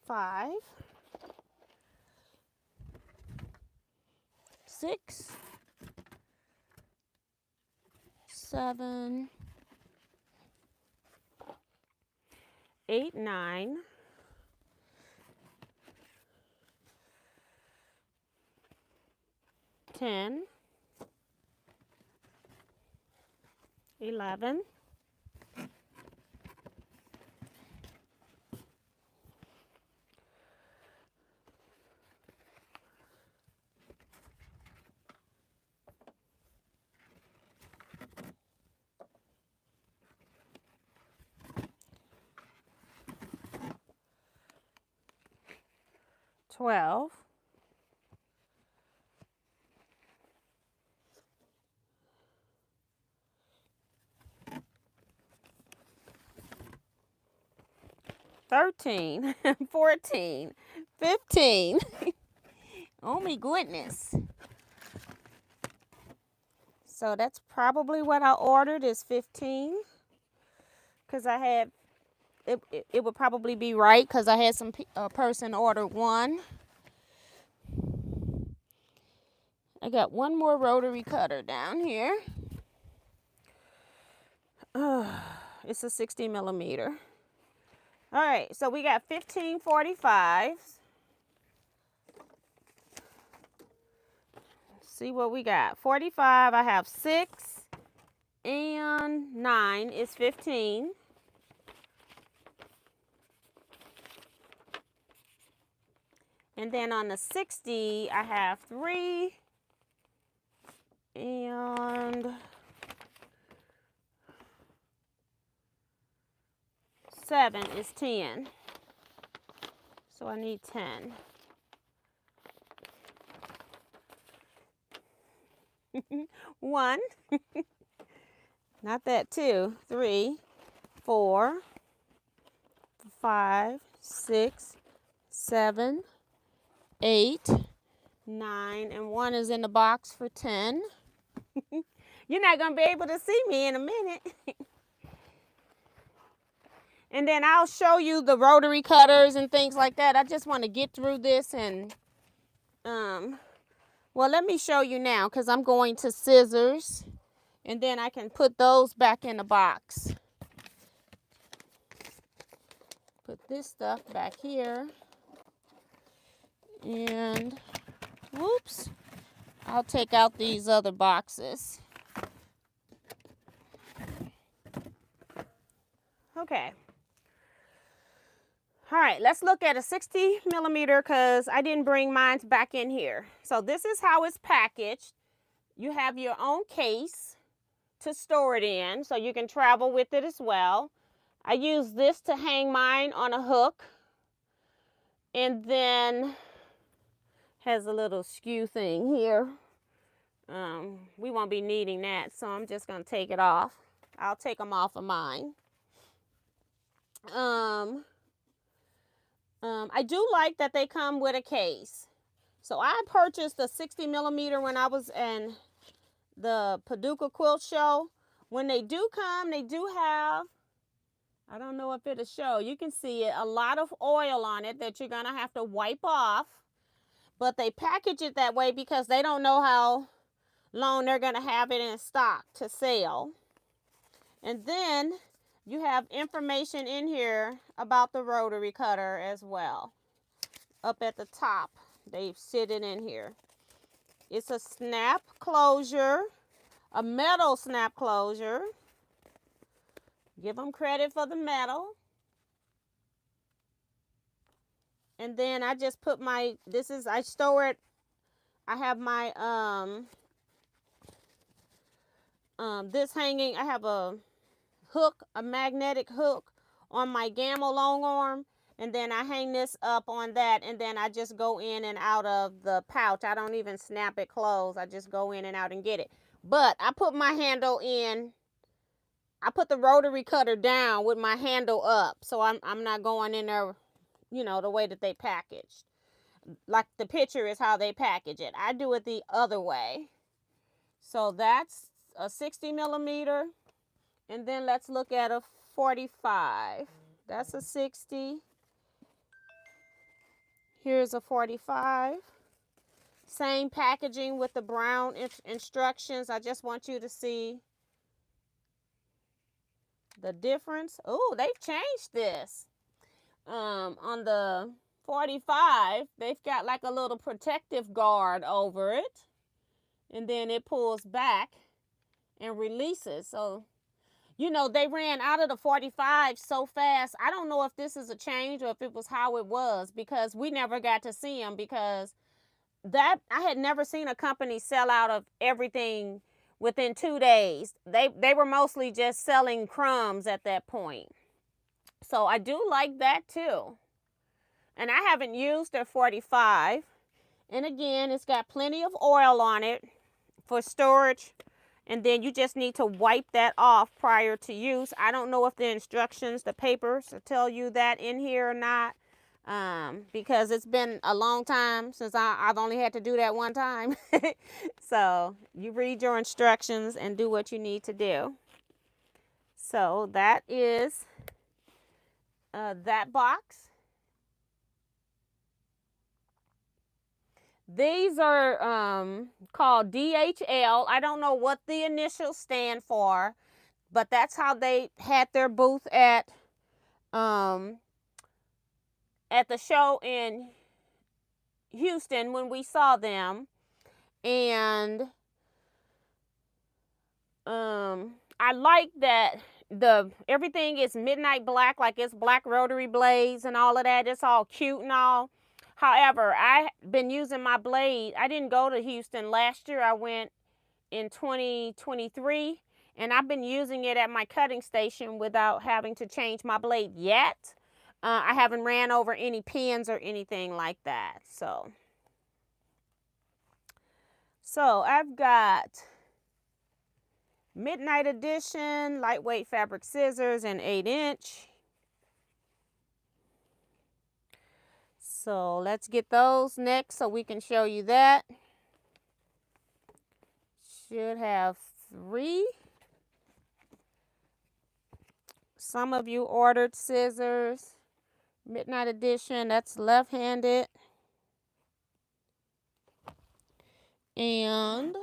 5, 6, 7, 8, 9, 10, 11, 12, 13, 14, 15. Oh my goodness. So that's probably what I ordered is 15. Because I had, it would probably be right because I had some person order 1. I got 1 more rotary cutter down here. It's a 60 millimeter. All right, so we got 15 45s. See what we got. 45, I have 6 and 9 is 15. And then on the 60, I have 3 and 7 is 10. So I need 10. One, not that, 2, 3, 4, 5, 6, 7, 8, 9, and 1 is in the box for 10. You're not going to be able to see me in a minute. And then I'll show you the rotary cutters and things like that. I just want to get through this and, well, let me show you now because I'm going to scissors. And then I can put those back in the box. Put this stuff back here. And, whoops, I'll take out these other boxes. Okay. All right, let's look at a 60 millimeter because I didn't bring mine back in here. So this is how it's packaged. You have your own case. to store it in, so you can travel with it as well. I use this to hang mine on a hook, and then has a little skew thing here. We won't be needing that, so I'm just going to take it off. I'll take them off of mine. I do like that they come with a case. So I purchased a 60 millimeter when I was in the Paducah Quilt Show. When they do come, they do have, I don't know if it'll show, you can see it, a lot of oil on it that you're going to have to wipe off. But they package it that way because they don't know how long they're going to have it in stock to sell. And then you have information in here about the rotary cutter as well. Up at the top, they sit it in here. It's a snap closure, a metal snap closure. Give them credit for the metal. And then I just put my, I store it, I have my, this hanging, I have a hook, a magnetic hook on my Gamma long arm, and then I hang this up on that, and then I just go in and out of the pouch. I don't even snap it closed. I just go in and out and get it. But I put my handle in, I put the rotary cutter down with my handle up, so I'm not going in there, you know, the way that they packaged. Like the picture is how they package it. I do it the other way. So that's a 60 millimeter. And then let's look at a 45. That's a 60. Here's a 45. Same packaging with the brown instructions. I just want you to see the difference. Oh, they've changed this. On the 45, they've got like a little protective guard over it. And then it pulls back and releases. So, you know, they ran out of the 45 so fast. I don't know if this is a change or if it was how it was, because we never got to see them, because that I had never seen a company sell out of everything within 2 days. They were mostly just selling crumbs at that point. So I do like that too. And I haven't used their 45. And again, it's got plenty of oil on it for storage. And then you just need to wipe that off prior to use. I don't know if the instructions, the papers tell you that in here or not. Because it's been a long time since I've only had to do that one time. So you read your instructions and do what you need to do. So that is that box. These are called DHL. I don't know what the initials stand for, but that's how they had their booth at the show in Houston when we saw them. And I like that everything is midnight black, like it's black rotary blades and all of that. It's all cute and all. However, I've been using my blade. I didn't go to Houston last year. I went in 2023, and I've been using it at my cutting station without having to change my blade yet. I haven't ran over any pins or anything like that. So I've got Midnight Edition lightweight fabric scissors and 8-inch. So let's get those next so we can show you that. Should have 3. Some of you ordered scissors. Midnight Edition, that's left-handed. And,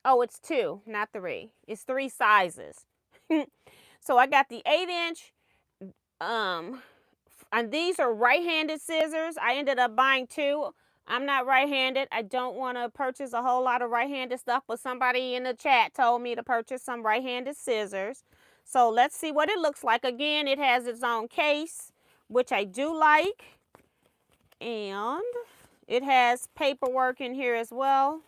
oh, it's 2, not 3. It's 3 sizes. So I got the 8-inch, and these are right-handed scissors. I ended up buying 2. I'm not right-handed. I don't want to purchase a whole lot of right-handed stuff, but somebody in the chat told me to purchase some right-handed scissors. So let's see what it looks like. Again, it has its own case which I do like. And it has paperwork in here as well.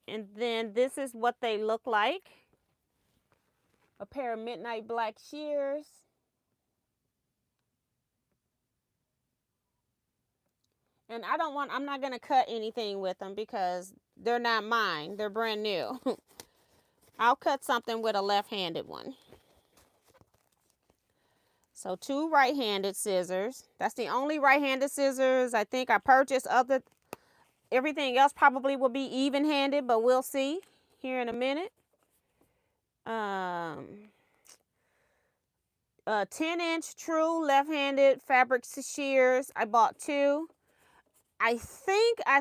And then this is what they look like. A pair of midnight black shears. And I'm not going to cut anything with them because they're not mine. They're brand new. I'll cut something with a left-handed one. So 2 right-handed scissors. That's the only right-handed scissors I think I purchased. Everything else probably will be even-handed, but we'll see here in a minute. 10-inch true left-handed fabric shears. I bought 2. I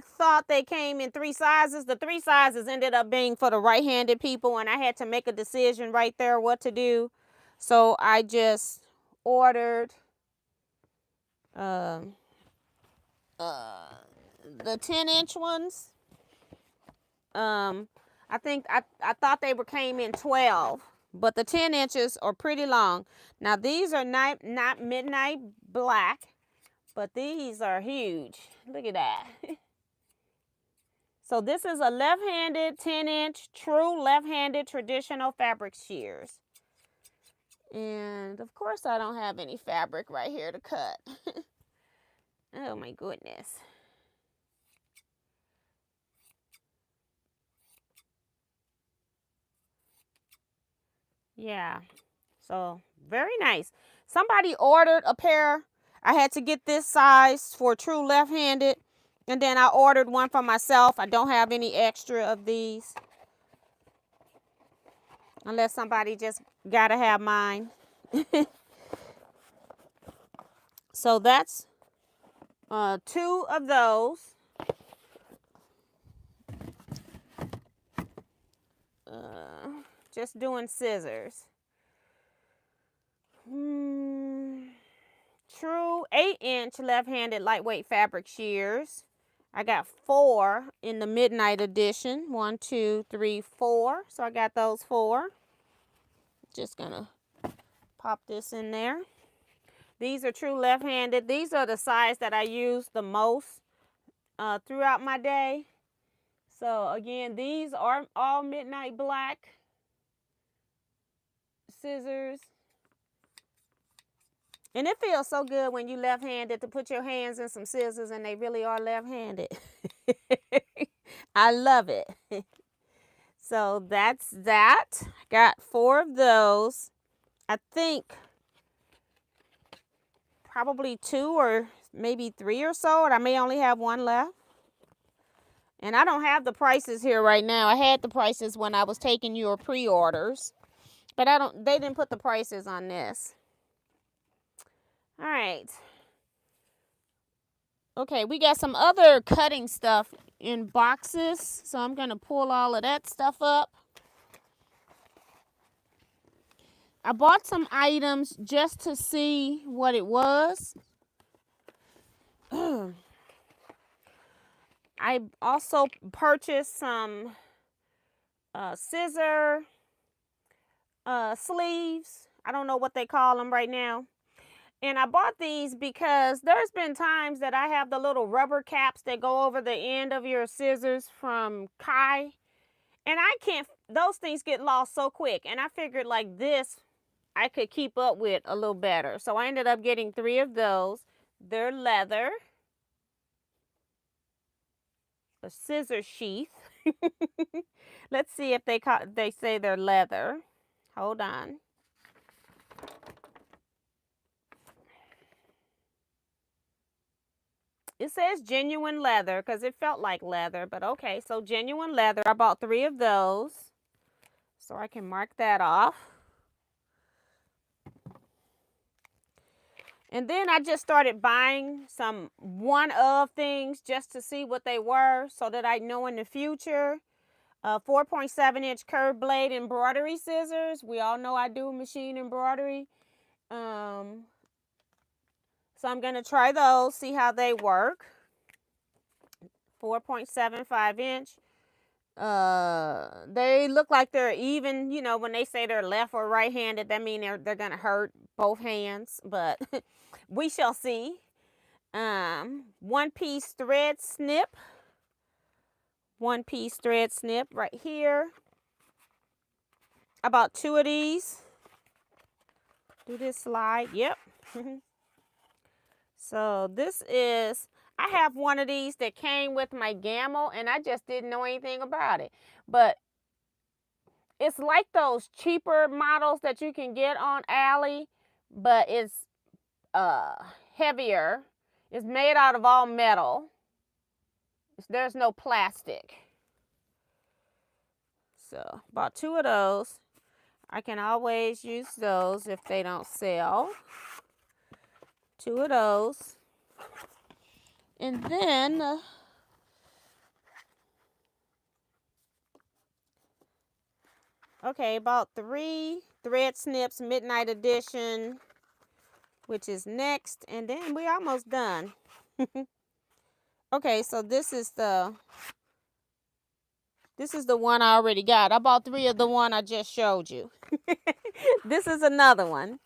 thought they came in 3 sizes. The 3 sizes ended up being for the right-handed people, and I had to make a decision right there what to do. So I just ordered the 10-inch ones. I thought they came in 12, but the 10 inches are pretty long. Now these are not midnight black, but these are huge. Look at that. So this is a left-handed 10-inch true left-handed traditional fabric shears. And of course I don't have any fabric right here to cut. Oh my goodness. Yeah, so very nice. Somebody ordered a pair. I had to get this size for true left-handed, and then I ordered one for myself. I don't have any extra of these, unless somebody just gotta have mine. So that's 2 of those. Just doing scissors. True 8-inch left-handed lightweight fabric shears. I got 4 in the midnight edition. 1, 2, 3, 4. So I got those 4. Just gonna pop this in there. These are true left-handed. These are the size that I use the most throughout my day. So again, these are all midnight black scissors. And it feels so good when you left-handed to put your hands in some scissors and they really are left-handed. I love it. So that's that. Got 4 of those. I think probably 2 or maybe 3 or so, and I may only have 1 left. And I don't have the prices here right now. I had the prices when I was taking your pre-orders, but they didn't put the prices on this. All right. Okay, we got some other cutting stuff in boxes, so I'm going to pull all of that stuff up. I bought some items just to see what it was. I also purchased some scissor sleeves. I don't know what they call them right now. And I bought these because there's been times that I have the little rubber caps that go over the end of your scissors from Kai. And those things get lost so quick. And I figured like this, I could keep up with a little better. So I ended up getting 3 of those. They're leather. A scissor sheath. Let's see if they say they're leather. Hold on. It says genuine leather because it felt like leather, but okay, so genuine leather. I bought 3 of those, so I can mark that off. And then I just started buying some one-of things just to see what they were so that I know in the future. 4.7-inch curved blade embroidery scissors. We all know I do machine embroidery. So I'm going to try those, see how they work. 4.75-inch. They look like they're even, when they say they're left or right-handed, that means they're going to hurt both hands. But We shall see. One-piece thread snip. One-piece thread snip right here. About 2 of these. Do this slide. Yep. So this is, I have one of these that came with my Gamma, and I just didn't know anything about it. But it's like those cheaper models that you can get on Ally, but it's heavier. It's made out of all metal. There's no plastic. So bought 2 of those. I can always use those if they don't sell. 2 of those. And then okay, bought 3 thread snips, midnight edition, which is next, and then we almost done. Okay, so this is the one I already got. I bought 3 of the one I just showed you. This is another one.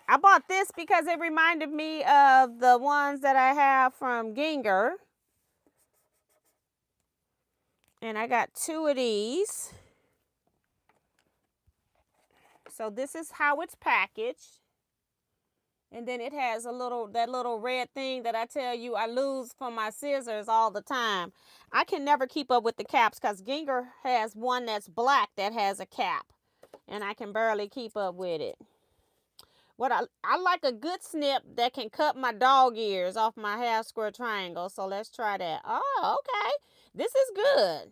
I bought this because it reminded me of the ones that I have from Ginger. And I got 2 of these. So this is how it's packaged. And then it has that little red thing that I tell you I lose from my scissors all the time. I can never keep up with the caps because Ginger has one that's black that has a cap. And I can barely keep up with it. What I like a good snip that can cut my dog ears off my half square triangle. So let's try that. Oh, okay. This is good.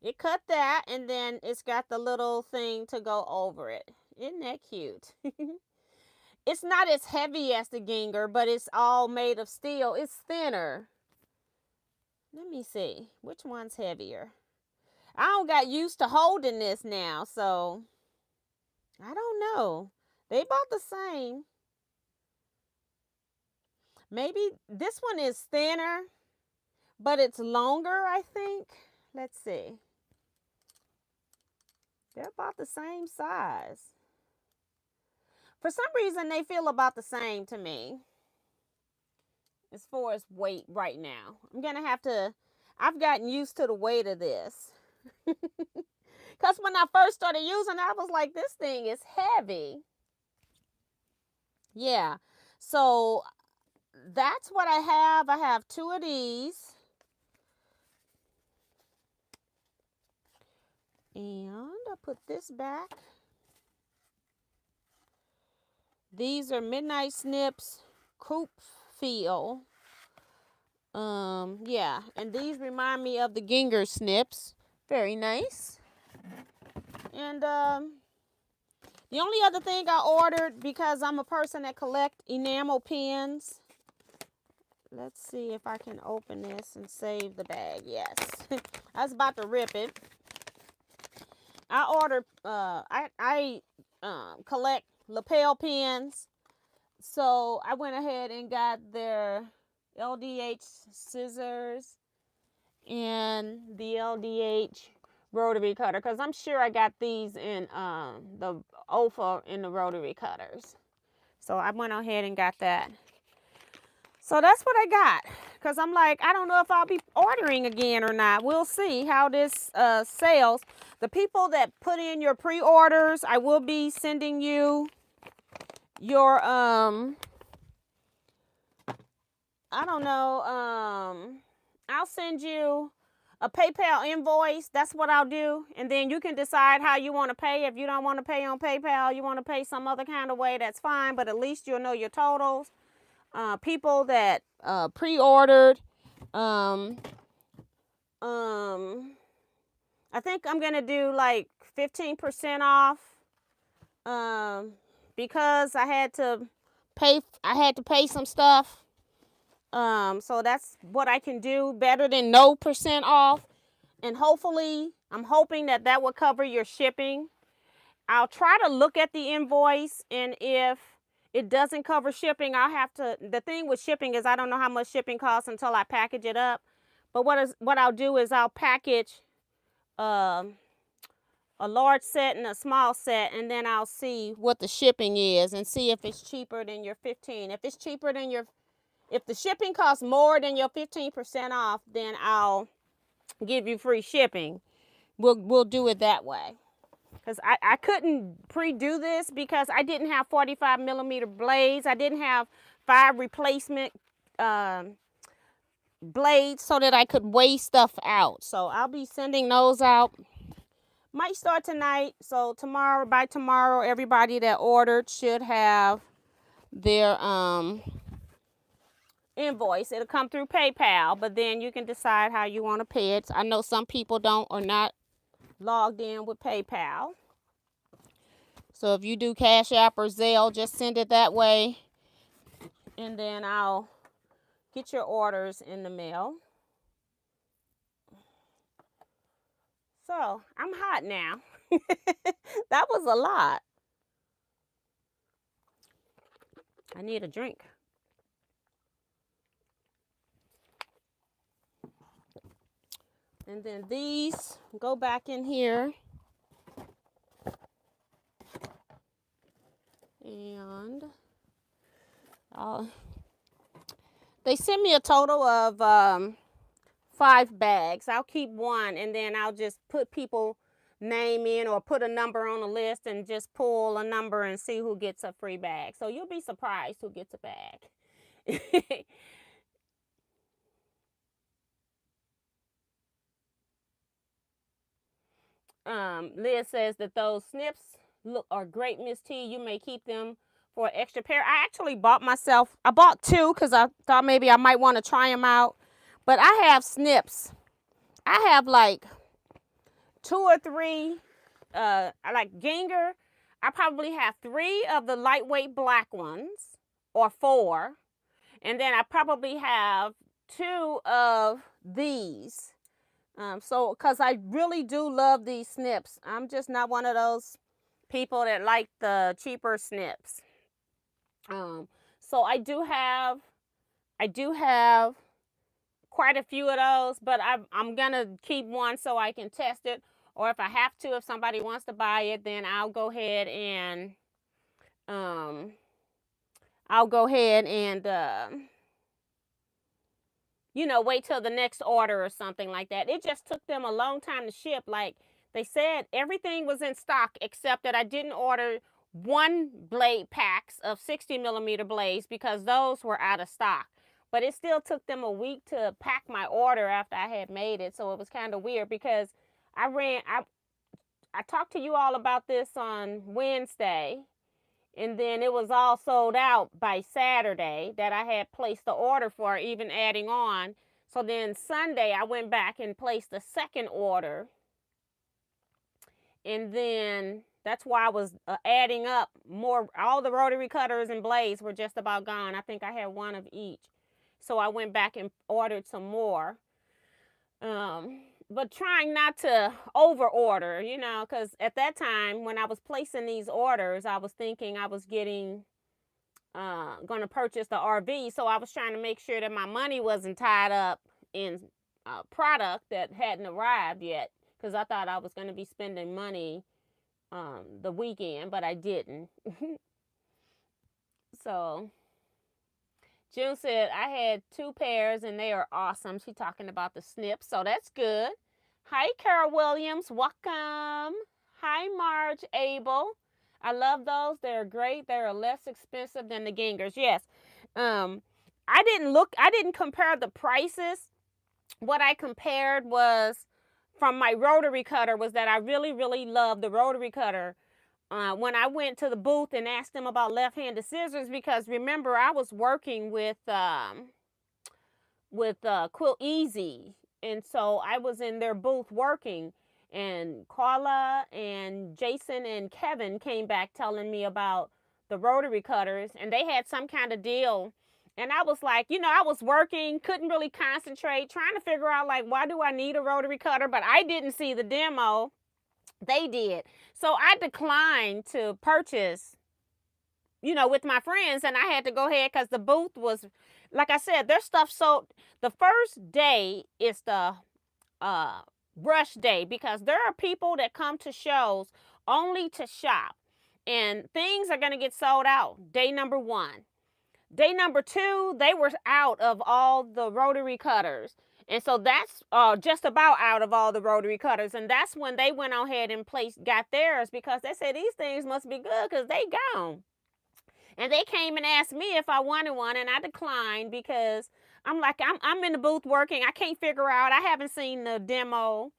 It cut that, and then it's got the little thing to go over it. Isn't that cute? It's not as heavy as the Ginger, but it's all made of steel. It's thinner. Let me see. Which one's heavier? I don't got used to holding this now, so I don't know. They about the same. Maybe this one is thinner, but it's longer, I think. Let's see. They're about the same size. For some reason, they feel about the same to me as far as weight right now. I'm going to have to, I've gotten used to the weight of this. Because when I first started using it, I was like, this thing is heavy. Yeah. So that's what I have. I have 2 of these. And I'll put this back. These are Midnight Snips Coupe Feel. Yeah, and these remind me of the Ginger snips. Very nice. And the only other thing I ordered, because I'm a person that collect enamel pins. Let's see if I can open this and save the bag. Yes. I was about to rip it. I ordered, I collect lapel pins. So I went ahead and got their LDH scissors and the LDH rotary cutter, because I'm sure I got these in the OFA in the rotary cutters. So I went ahead and got that. So that's what I got, because I'm like, I don't know if I'll be ordering again or not. We'll see how this sells. The people that put in your pre-orders, I will be sending you your I don't know, I'll send you a PayPal invoice. That's what I'll do. And then you can decide how you want to pay. If you don't want to pay on PayPal, you want to pay some other kind of way, that's fine. But at least you'll know your totals. People that pre-ordered, I think I'm going to do like 15% off. Because I had to pay some stuff. So that's what I can do, better than no % off. And hopefully, I'm hoping that will cover your shipping. I'll try to look at the invoice, and if it doesn't cover shipping, I'll have to, the thing with shipping is I don't know how much shipping costs until I package it up. But what I'll do is I'll package a large set and a small set, and then I'll see what the shipping is and see if it's cheaper than your 15. If it's cheaper than your, if the shipping costs more than your 15% off, then I'll give you free shipping. We'll do it that way. Because I couldn't pre-do this because I didn't have 45 millimeter blades. I didn't have 5 replacement blades so that I could weigh stuff out. So I'll be sending those out. Might start tonight. So tomorrow, by tomorrow, everybody that ordered should have their invoice. It'll come through PayPal, but then you can decide how you want to pay it. I know some people are not logged in with PayPal. So if you do Cash App or Zelle, just send it that way. And then I'll get your orders in the mail. So I'm hot now. That was a lot. I need a drink. And then these go back in here. And they sent me a total of 5 bags. I'll keep one, and then I'll just put people name in or put a number on a list and just pull a number and see who gets a free bag. So you'll be surprised who gets a bag. Liz says that those snips are great, Miss T. You may keep them for an extra pair. I actually bought 2 because I thought maybe I might want to try them out. But I have snips. I have like 2 or 3, like Ginger. I probably have 3 of the lightweight black ones, or 4. And then I probably have 2 of these. So, because I really do love these snips. I'm just not one of those people that like the cheaper snips. So I do have quite a few of those, but I'm gonna keep one so I can test it, or if I have to, if somebody wants to buy it, then I'll go ahead and wait till the next order or something like that. It just took them a long time to ship. Like they said, everything was in stock except that I didn't order 1 blade packs of 60 millimeter blades because those were out of stock. But it still took them a week to pack my order after I had made it. So it was kind of weird because I talked to you all about this on Wednesday. And then it was all sold out by Saturday that I had placed the order for, even adding on. So then Sunday I went back and placed the second order. And then that's why I was adding up more. All the rotary cutters and blades were just about gone. I think I had 1 of each. So I went back and ordered some more. But trying not to over order, because at that time when I was placing these orders, I was thinking I was going to purchase the RV. So I was trying to make sure that my money wasn't tied up in a product that hadn't arrived yet, because I thought I was going to be spending money the weekend, but I didn't. So June said, I had 2 pairs and they are awesome. She's talking about the snips, so that's good. Hi, Carol Williams. Welcome. Hi, Marge Abel. I love those. They're great. They're less expensive than the Gingers. Yes. I didn't compare the prices. What I compared was from my rotary cutter was that I really, really love the rotary cutter. When I went to the booth and asked them about left-handed scissors, because remember I was working with Quilt Easy, and so I was in their booth working, and Carla and Jason and Kevin came back telling me about the rotary cutters, and they had some kind of deal. And I was like, I was working, couldn't really concentrate, trying to figure out, like, why do I need a rotary cutter? But I didn't see the demo. They did. So I declined to purchase, with my friends, and I had to go ahead because the booth was, like I said, their stuff sold. The first day is the rush day, because there are people that come to shows only to shop, and things are going to get sold out day number 1. Day number 2, they were out of all the rotary cutters. And so that's just about out of all the rotary cutters. And that's when they went on ahead and got theirs, because they said these things must be good because they gone. And they came and asked me if I wanted one, and I declined because I'm like, I'm in the booth working. I can't figure out. I haven't seen the demo.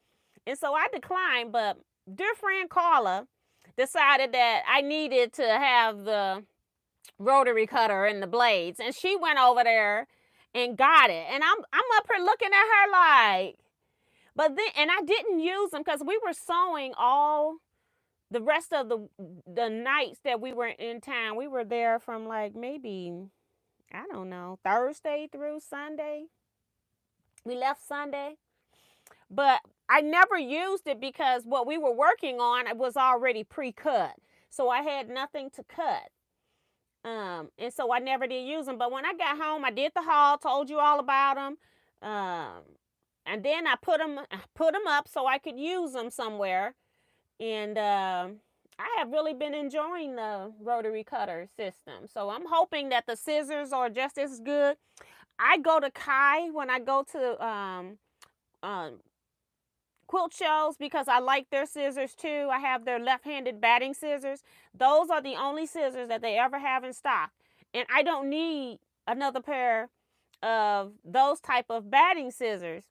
And so I declined. But dear friend Carla decided that I needed to have the rotary cutter and the blades, and she went over there and got it. And I'm up here looking at her like, but then, and I didn't use them because we were sewing all the rest of the nights that we were in town. We were there from like maybe, I don't know, Thursday through Sunday. We left Sunday, but I never used it because what we were working on, it was already pre-cut, so I had nothing to cut. And so I never did use them. But when I got home, I did the haul, told you all about them. And then I put them up so I could use them somewhere. And I have really been enjoying the rotary cutter system. So I'm hoping that the scissors are just as good. I go to Kai when I go to quilt shows because I like their scissors too. I have their left-handed batting scissors. Those are the only scissors that they ever have in stock. And I don't need another pair of those type of batting scissors.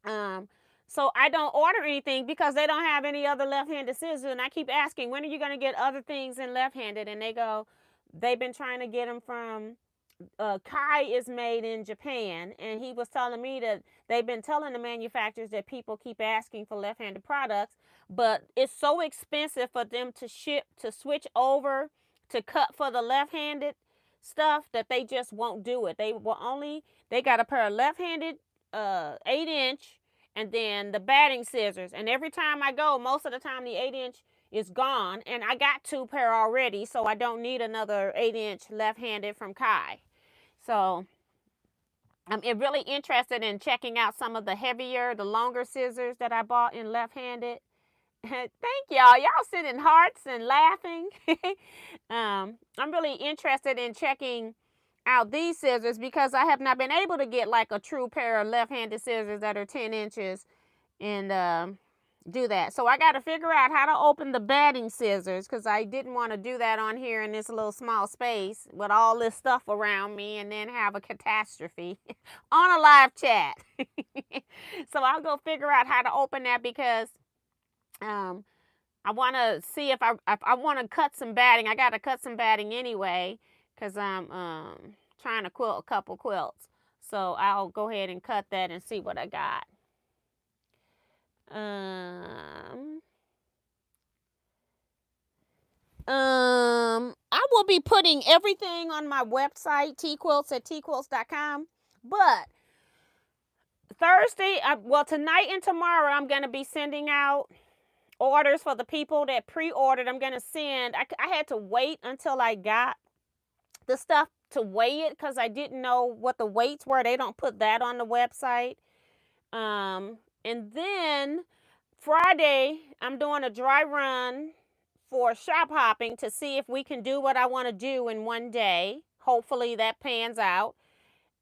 So I don't order anything because they don't have any other left-handed scissors. And I keep asking, when are you going to get other things in left-handed? And they go, they've been trying to get them from Kai is made in Japan, and he was telling me that they've been telling the manufacturers that people keep asking for left-handed products, but it's so expensive for them to switch over to cut for the left-handed stuff that they just won't do it. They got a pair of left-handed 8-inch and then the batting scissors, and every time I go, most of the time the 8-inch is gone, and I got 2 pair already, so I don't need another 8-inch left-handed from Kai. So I'm really interested in checking out some of the heavier, the longer scissors that I bought in left-handed. Thank y'all. Y'all sending hearts and laughing. I'm really interested in checking out these scissors because I have not been able to get like a true pair of left-handed scissors that are 10 inches and do that. So I got to figure out how to open the batting scissors because I didn't want to do that on here in this little small space with all this stuff around me and then have a catastrophe on a live chat. So I'll go figure out how to open that because I want to see if I want to cut some batting. I got to cut some batting anyway because I'm trying to quilt a couple quilts. So I'll go ahead and cut that and see what I got. I will be putting everything on my website, Teaquilts at teaquilts.com. But Thursday, well, tonight and tomorrow, I'm going to be sending out orders for the people that pre-ordered. I'm going to send, I had to wait until I got the stuff to weigh it because I didn't know what the weights were. They don't put that on the website. And then Friday, I'm doing a dry run for shop hopping to see if we can do what I want to do in one day. Hopefully that pans out.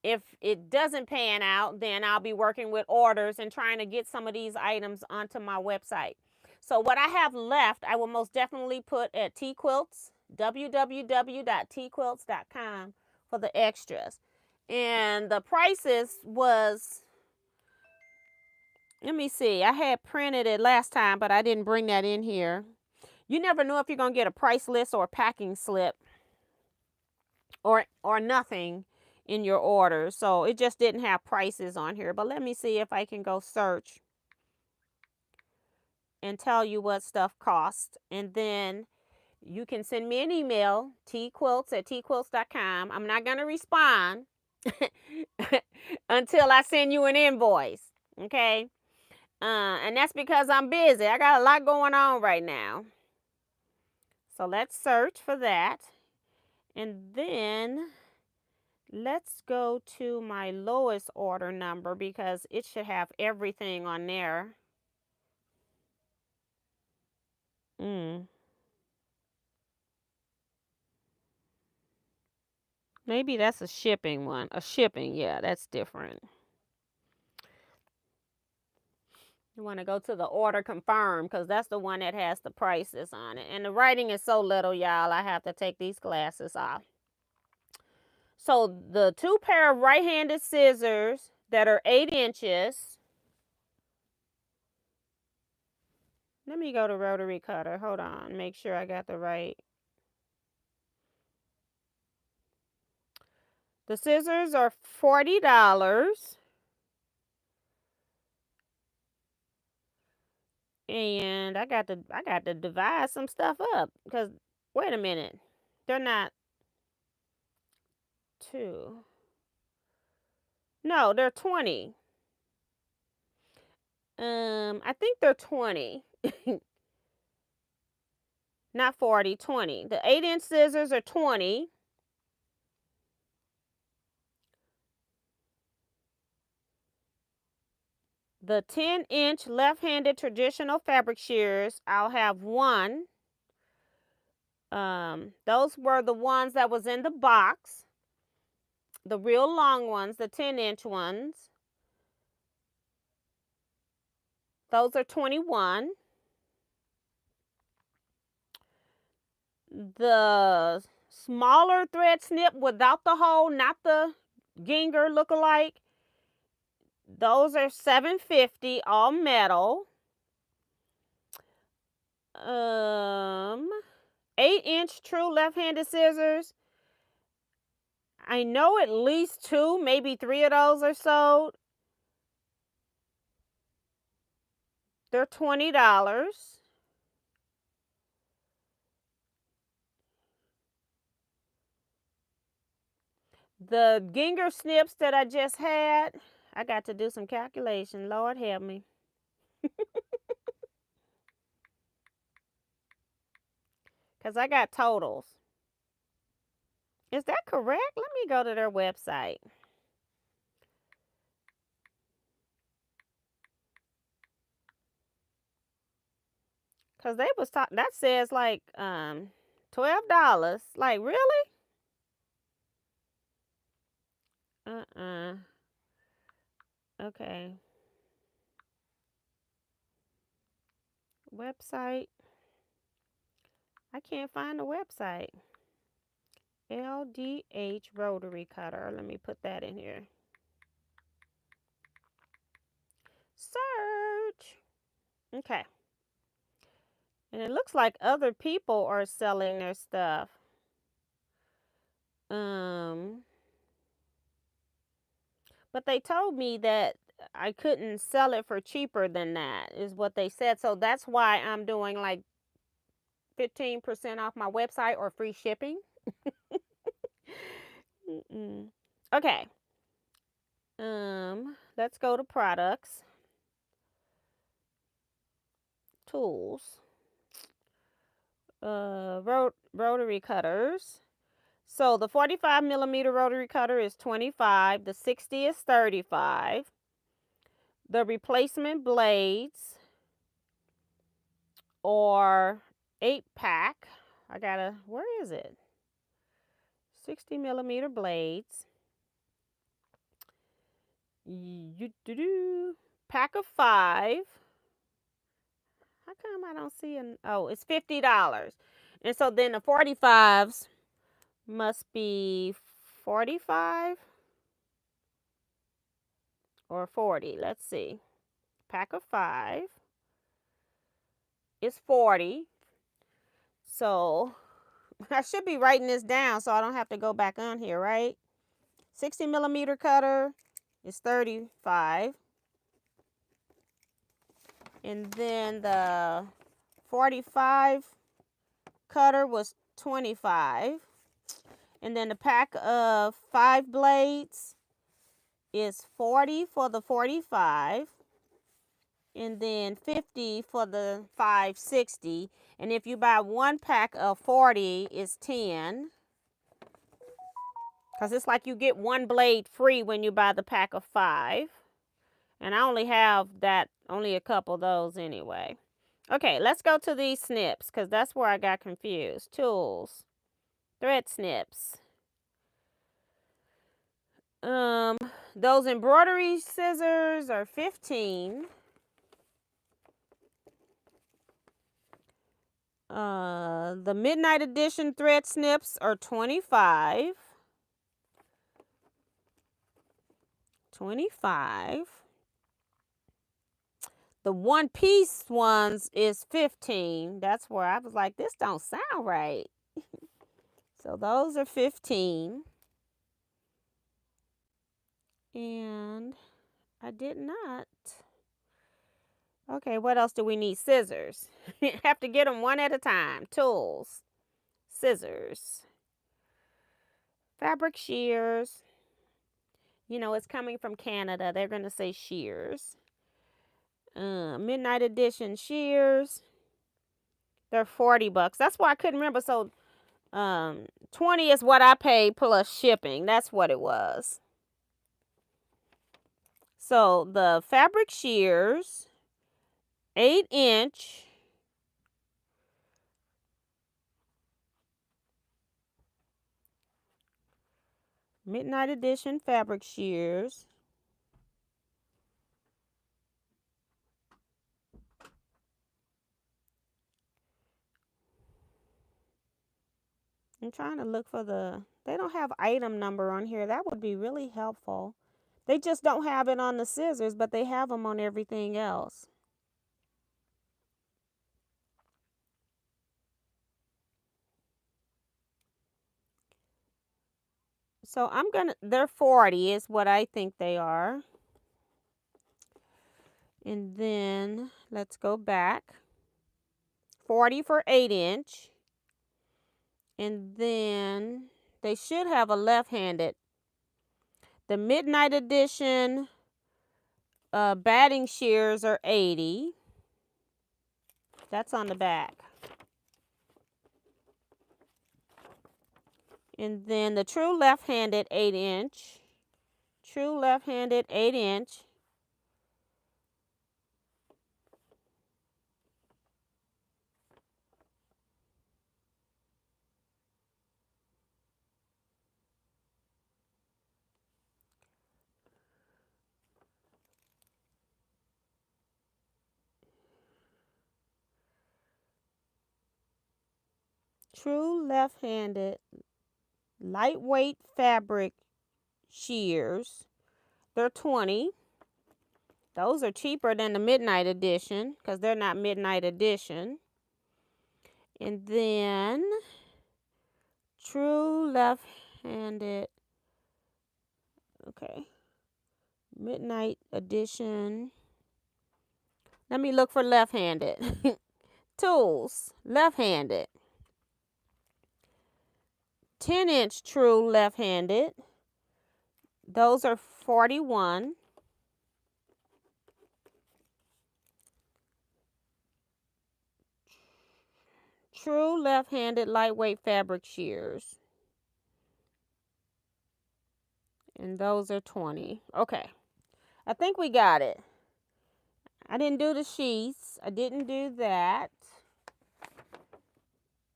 If it doesn't pan out, then I'll be working with orders and trying to get some of these items onto my website. So what I have left, I will most definitely put at Teaquilts, www.teaquilts.com for the extras. And the prices was, let me see, I had printed it last time, but I didn't bring that in here. You never know if you're going to get a price list or a packing slip or nothing in your order. So it just didn't have prices on here. But let me see if I can go search and tell you what stuff costs. And then you can send me an email, teaquilts at teaquilts.com. I'm not going to respond until I send you an invoice. Okay? And that's because I'm busy. I got a lot going on right now. So let's search for that. And then let's go to my lowest order number because it should have everything on there. Maybe that's a shipping one. A shipping, yeah, that's different. You want to go to the order confirm because that's the one that has the prices on it. And the writing is so little, y'all. I have to take these glasses off. So the 2 pair of right-handed scissors that are 8 inches. Let me go to rotary cutter. Hold on. Make sure I got the right. The scissors are $40. And I got to divide some stuff up because wait a minute. They're not 2. No, they're 20. I think they're 20. Not 40, 20. The 8-inch scissors are 20. The 10-inch left-handed traditional fabric shears, I'll have 1. Those were the ones that was in the box. The real long ones, the 10-inch ones. Those are 21. The smaller thread snip without the hole, not the Ginger look-alike, those are $7.50, all metal. 8-inch true left-handed scissors. I know at least 2, maybe 3 of those are sold. They're $20. The Ginger snips that I just had, I got to do some calculation. Lord help me. Because I got totals. Is that correct? Let me go to their website. Because they was talking, that says like $12. Like, really? Okay. Website. I can't find the website. LDH rotary cutter. Let me put that in here. Search. Okay. And it looks like other people are selling their stuff. But they told me that I couldn't sell it for cheaper than that, is what they said. So that's why I'm doing like 15% off my website or free shipping. Okay. Let's go to products. Tools. Rotary cutters. So the 45 millimeter rotary cutter is $25. The 60 is $35. The replacement blades or 8-pack. Where is it? 60 millimeter blades. Pack of 5. How come I don't see it's $50. And so then the 45s must be 45 or 40. Let's see. Pack of 5 is 40. So I should be writing this down so I don't have to go back on here, right? 60 millimeter cutter is 35. And then the 45 cutter was 25. And then the pack of 5 blades is 40 for the 45. And then 50 for the 560. And if you buy 1 pack of 40, it's 10. Because it's like you get 1 blade free when you buy the pack of 5. And I only have only a couple of those anyway. Okay, let's go to these snips because that's where I got confused. Tools, thread snips. Those embroidery scissors are 15. The Midnight Edition thread snips are 25. 25. The one-piece ones is 15. That's where I was like, this don't sound right. So those are 15. And I did not. Okay, what else do we need? Scissors. Have to get them one at a time. Tools. Scissors. Fabric shears. You know, it's coming from Canada. They're going to say shears. Midnight Edition shears. They're $40. That's why I couldn't remember. So 20 is what I paid plus shipping. That's what it was. So the fabric shears, 8-inch. Midnight Edition fabric shears. I'm trying to look for they don't have item number on here. That would be really helpful. They just don't have it on the scissors, but they have them on everything else. So they're 40 is what I think they are. And then let's go back. 40 for 8-inch. And then they should have a left-handed. The Midnight Edition batting shears are 80. That's on the back. And then the true left-handed 8-inch. True left-handed 8-inch. True left-handed lightweight fabric shears. They're 20. Those are cheaper than the Midnight Edition because they're not Midnight Edition. And then true left-handed, okay, Midnight Edition. Let me look for left-handed. Tools, left-handed. 10-inch true left-handed. Those are 41. True left-handed lightweight fabric shears. And those are 20. Okay. I think we got it. I didn't do the sheaths. I didn't do that.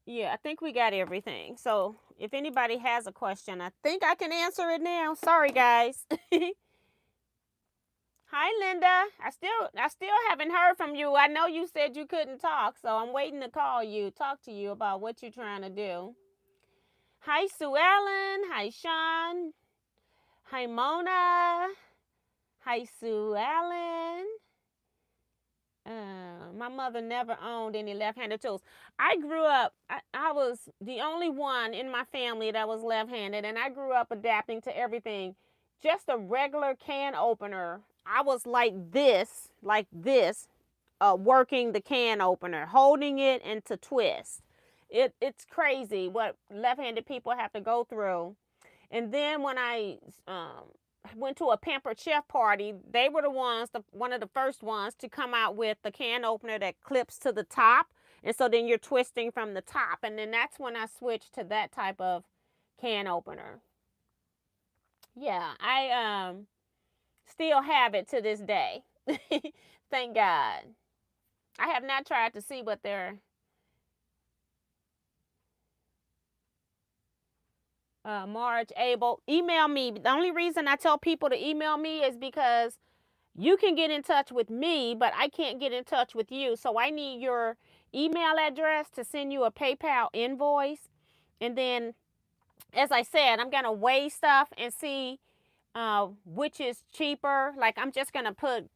Yeah, I think we got everything. So if anybody has a question, I think I can answer it now. Sorry, guys. Hi, Linda. I still haven't heard from you. I know you said you couldn't talk, so I'm waiting to talk to you about what you're trying to do. Hi, Sue Ellen. Hi, Sean. Hi, Mona. Hi, Sue Ellen. My mother never owned any left-handed tools. I grew up, I was the only one in my family that was left-handed, and I grew up adapting to everything. Just a regular can opener. I was like this, working the can opener, holding it and to twist. It's crazy what left-handed people have to go through. And then when I went to a Pampered Chef party, they were one of the first ones to come out with the can opener that clips to the top. And so then you're twisting from the top. And then that's when I switched to that type of can opener. Yeah, I still have it to this day. Thank God. I have not tried to see what their Marge Abel. Email me. The only reason I tell people to email me is because you can get in touch with me, but I can't get in touch with you. So I need your email address to send you a PayPal invoice. And then, as I said, I'm going to weigh stuff and see which is cheaper. Like, I'm just going to put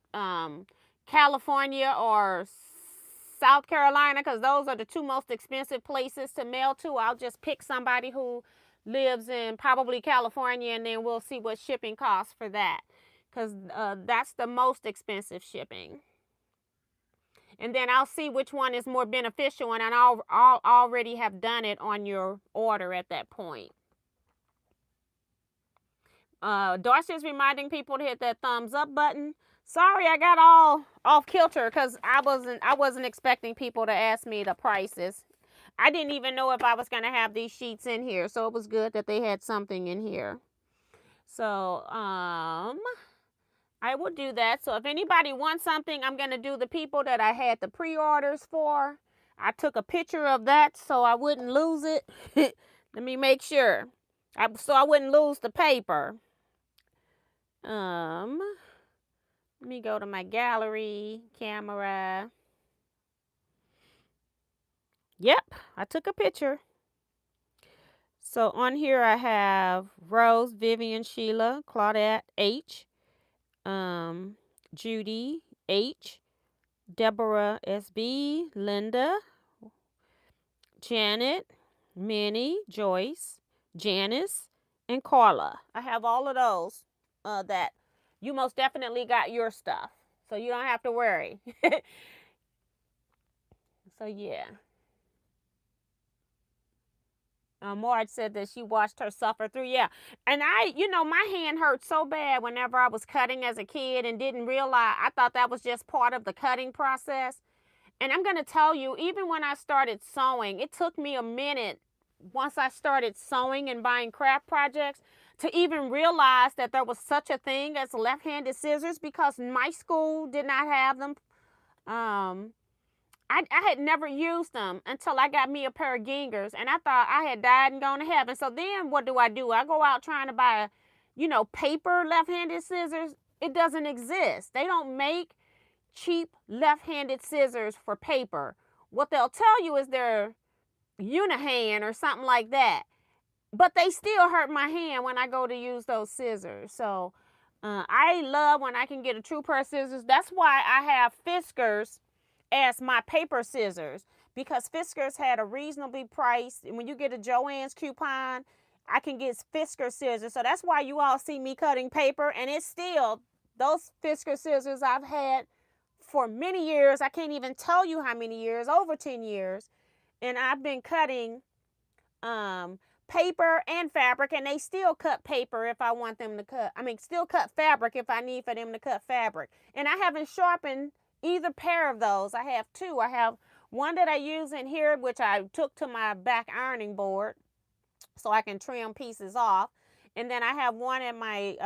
California or South Carolina, because those are the two most expensive places to mail to. I'll just pick somebody who lives in probably California, and then we'll see what shipping costs for that, because that's the most expensive shipping. And then I'll see which one is more beneficial, and I'll already have done it on your order at that point. Darcy is reminding people to hit that thumbs up button. Sorry, I got all off kilter because I wasn't expecting people to ask me the prices. I didn't even know if I was going to have these sheets in here, so it was good that they had something in here. So, I will do that. So if anybody wants something, I'm going to do the people that I had the pre-orders for. I took a picture of that so I wouldn't lose it. Let me make sure. So I wouldn't lose the paper. Let me go to my gallery, camera. Yep, I took a picture. So on here I have Rose, Vivian, Sheila, Claudette, H, Judy, H, Deborah, SB, Linda, Janet, Minnie, Joyce, Janice, and Carla. I have all of those that you most definitely got your stuff. So you don't have to worry. So yeah. Marge said that she watched her suffer through. Yeah. And my hand hurt so bad whenever I was cutting as a kid and didn't realize. I thought that was just part of the cutting process. And I'm going to tell you, even when I started sewing, it took me a minute once I started sewing and buying craft projects to even realize that there was such a thing as left-handed scissors, because my school did not have them. I had never used them until I got me a pair of Gingers, and I thought I had died and gone to heaven. So then what do? I go out trying to buy, paper left-handed scissors. It doesn't exist. They don't make cheap left-handed scissors for paper. What they'll tell you is they're Unihand or something like that. But they still hurt my hand when I go to use those scissors. So I love when I can get a true pair of scissors. That's why I have Fiskars as my paper scissors, because Fiskars had a reasonably priced, and when you get a Joann's coupon, I can get Fiskars scissors. So that's why you all see me cutting paper, and it's still those Fiskars scissors I've had for many years. I can't even tell you how many years, over 10 years. And I've been cutting paper and fabric, and they still cut paper if I want them to cut. Still cut fabric if I need for them to cut fabric. And I haven't sharpened either pair of those. I have two. I have one that I use in here, which I took to my back ironing board so I can trim pieces off. And then I have one in my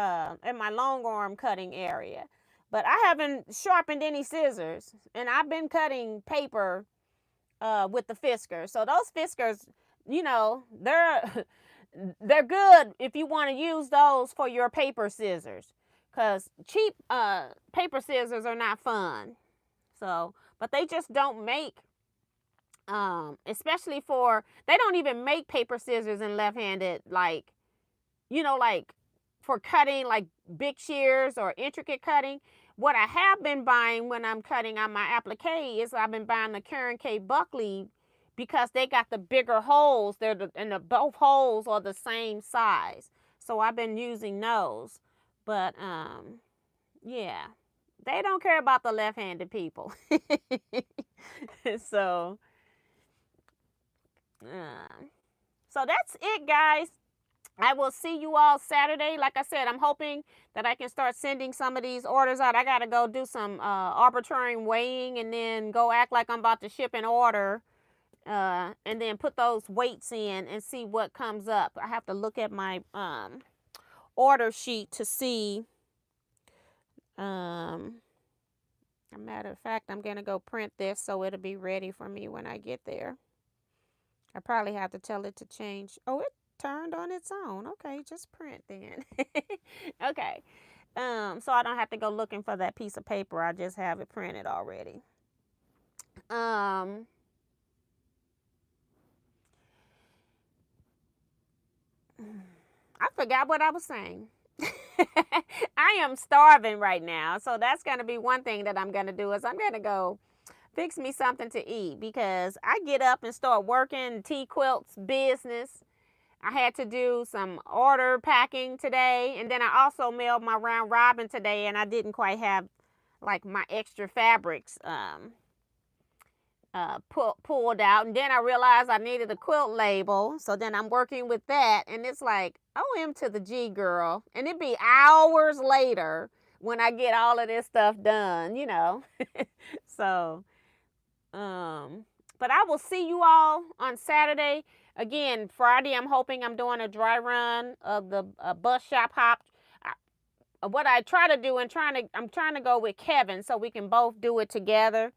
long arm cutting area. But I haven't sharpened any scissors, and I've been cutting paper with the Fiskars. So those Fiskars, they're good if you want to use those for your paper scissors, because cheap paper scissors are not fun. So, but they just don't make, especially they don't even make paper scissors in left-handed, like for cutting, like big shears or intricate cutting. What I have been buying when I'm cutting on my applique is I've been buying the Karen K. Buckley, because they got the bigger holes. Both holes are the same size. So I've been using those. But yeah, they don't care about the left-handed people. So that's it, guys. I will see you all Saturday. Like I said, I'm hoping that I can start sending some of these orders out. I got to go do some arbitrary weighing and then go act like I'm about to ship an order, and then put those weights in and see what comes up. I have to look at my order sheet to see a matter of fact, I'm going to go print this so it'll be ready for me when I get there. I probably have to tell it to change. Oh, it turned on its own. Okay, just print then. Okay. So I don't have to go looking for that piece of paper. I just have it printed already. I forgot what I was saying. I am starving right now. So that's going to be one thing that I'm going to do is I'm going to go fix me something to eat because I get up and start working Teaquilts business. I had to do some order packing today, and then I also mailed my round robin today, and I didn't quite have like my extra fabrics pulled out, and then I realized I needed a quilt label, so then I'm working with that, and it's like OM to the G, girl, and it'd be hours later when I get all of this stuff done, you know. So but I will see you all on Saturday. Again, Friday, I'm hoping I'm doing a dry run of the bus shop hop. What I try to do, and I'm trying to go with Kevin so we can both do it together.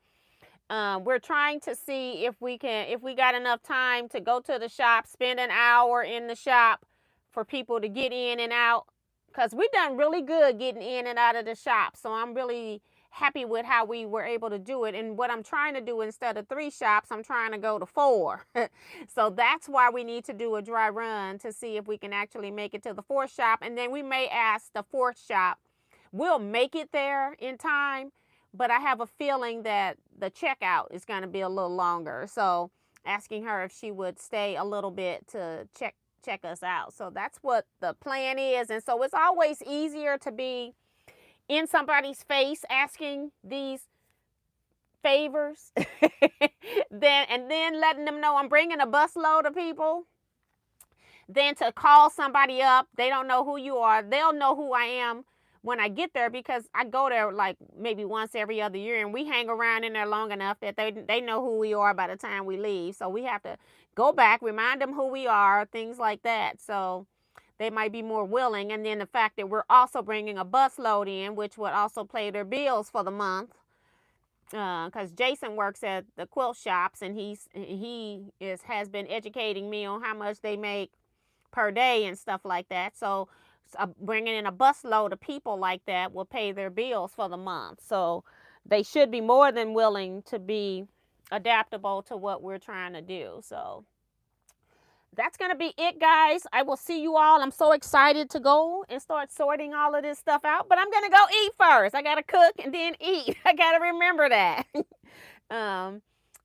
We're trying to see if we got enough time to go to the shop, spend an hour in the shop for people to get in and out. Because we've done really good getting in and out of the shop. So I'm really happy with how we were able to do it. And what I'm trying to do, instead of 3 shops, I'm trying to go to 4. So that's why we need to do a dry run to see if we can actually make it to the 4th shop. And then we may ask the 4th shop. We'll make it there in time, but I have a feeling that the checkout is going to be a little longer. So asking her if she would stay a little bit to check us out. So that's what the plan is. And so it's always easier to be in somebody's face asking these favors and then letting them know I'm bringing a busload of people, than to call somebody up. They don't know who you are. They'll know who I am when I get there, because I go there like maybe once every other year, and we hang around in there long enough that they know who we are by the time we leave. So we have to go back, remind them who we are, things like that. So they might be more willing. And then the fact that we're also bringing a busload in, which would also pay their bills for the month. Because Jason works at the quilt shops, and has been educating me on how much they make per day and stuff like that. So bringing in a busload of people like that will pay their bills for the month. So they should be more than willing to be adaptable to what we're trying to do. So that's going to be it, guys. I will see you all. I'm so excited to go and start sorting all of this stuff out, but I'm going to go eat first. I got to cook and then eat. I got to remember that. And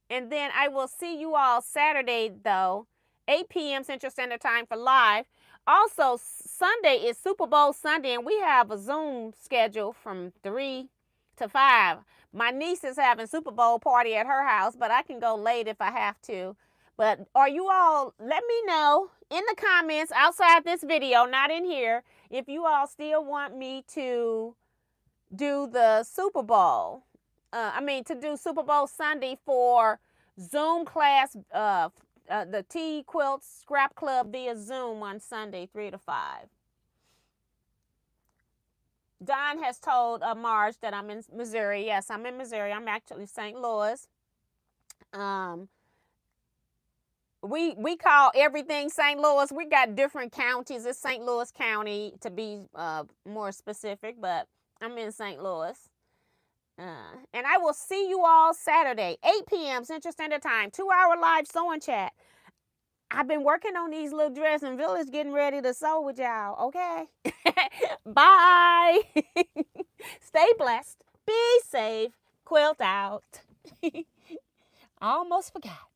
then I will see you all Saturday, though, 8 p.m. Central Standard Time for live. Also, Sunday is Super Bowl Sunday, and we have a Zoom schedule from 3 to 5. My niece is having Super Bowl party at her house, but I can go late if I have to. But are you all, let me know in the comments outside this video, not in here, if you all still want me to do the Super Bowl. To do Super Bowl Sunday for Zoom class, the Teaquilts Scrap Club via Zoom on Sunday, 3 to 5. Don has told Marge that I'm in Missouri. Yes, I'm in Missouri. I'm actually St. Louis. We call everything St. Louis. We got different counties. It's St. Louis County to be more specific, but I'm in St. Louis. And I will see you all Saturday, 8 p.m. Central Standard Time, 2-hour live sewing chat. I've been working on these little dress and village, getting ready to sew with y'all, okay? Bye. Stay blessed. Be safe. Quilt out. I almost forgot.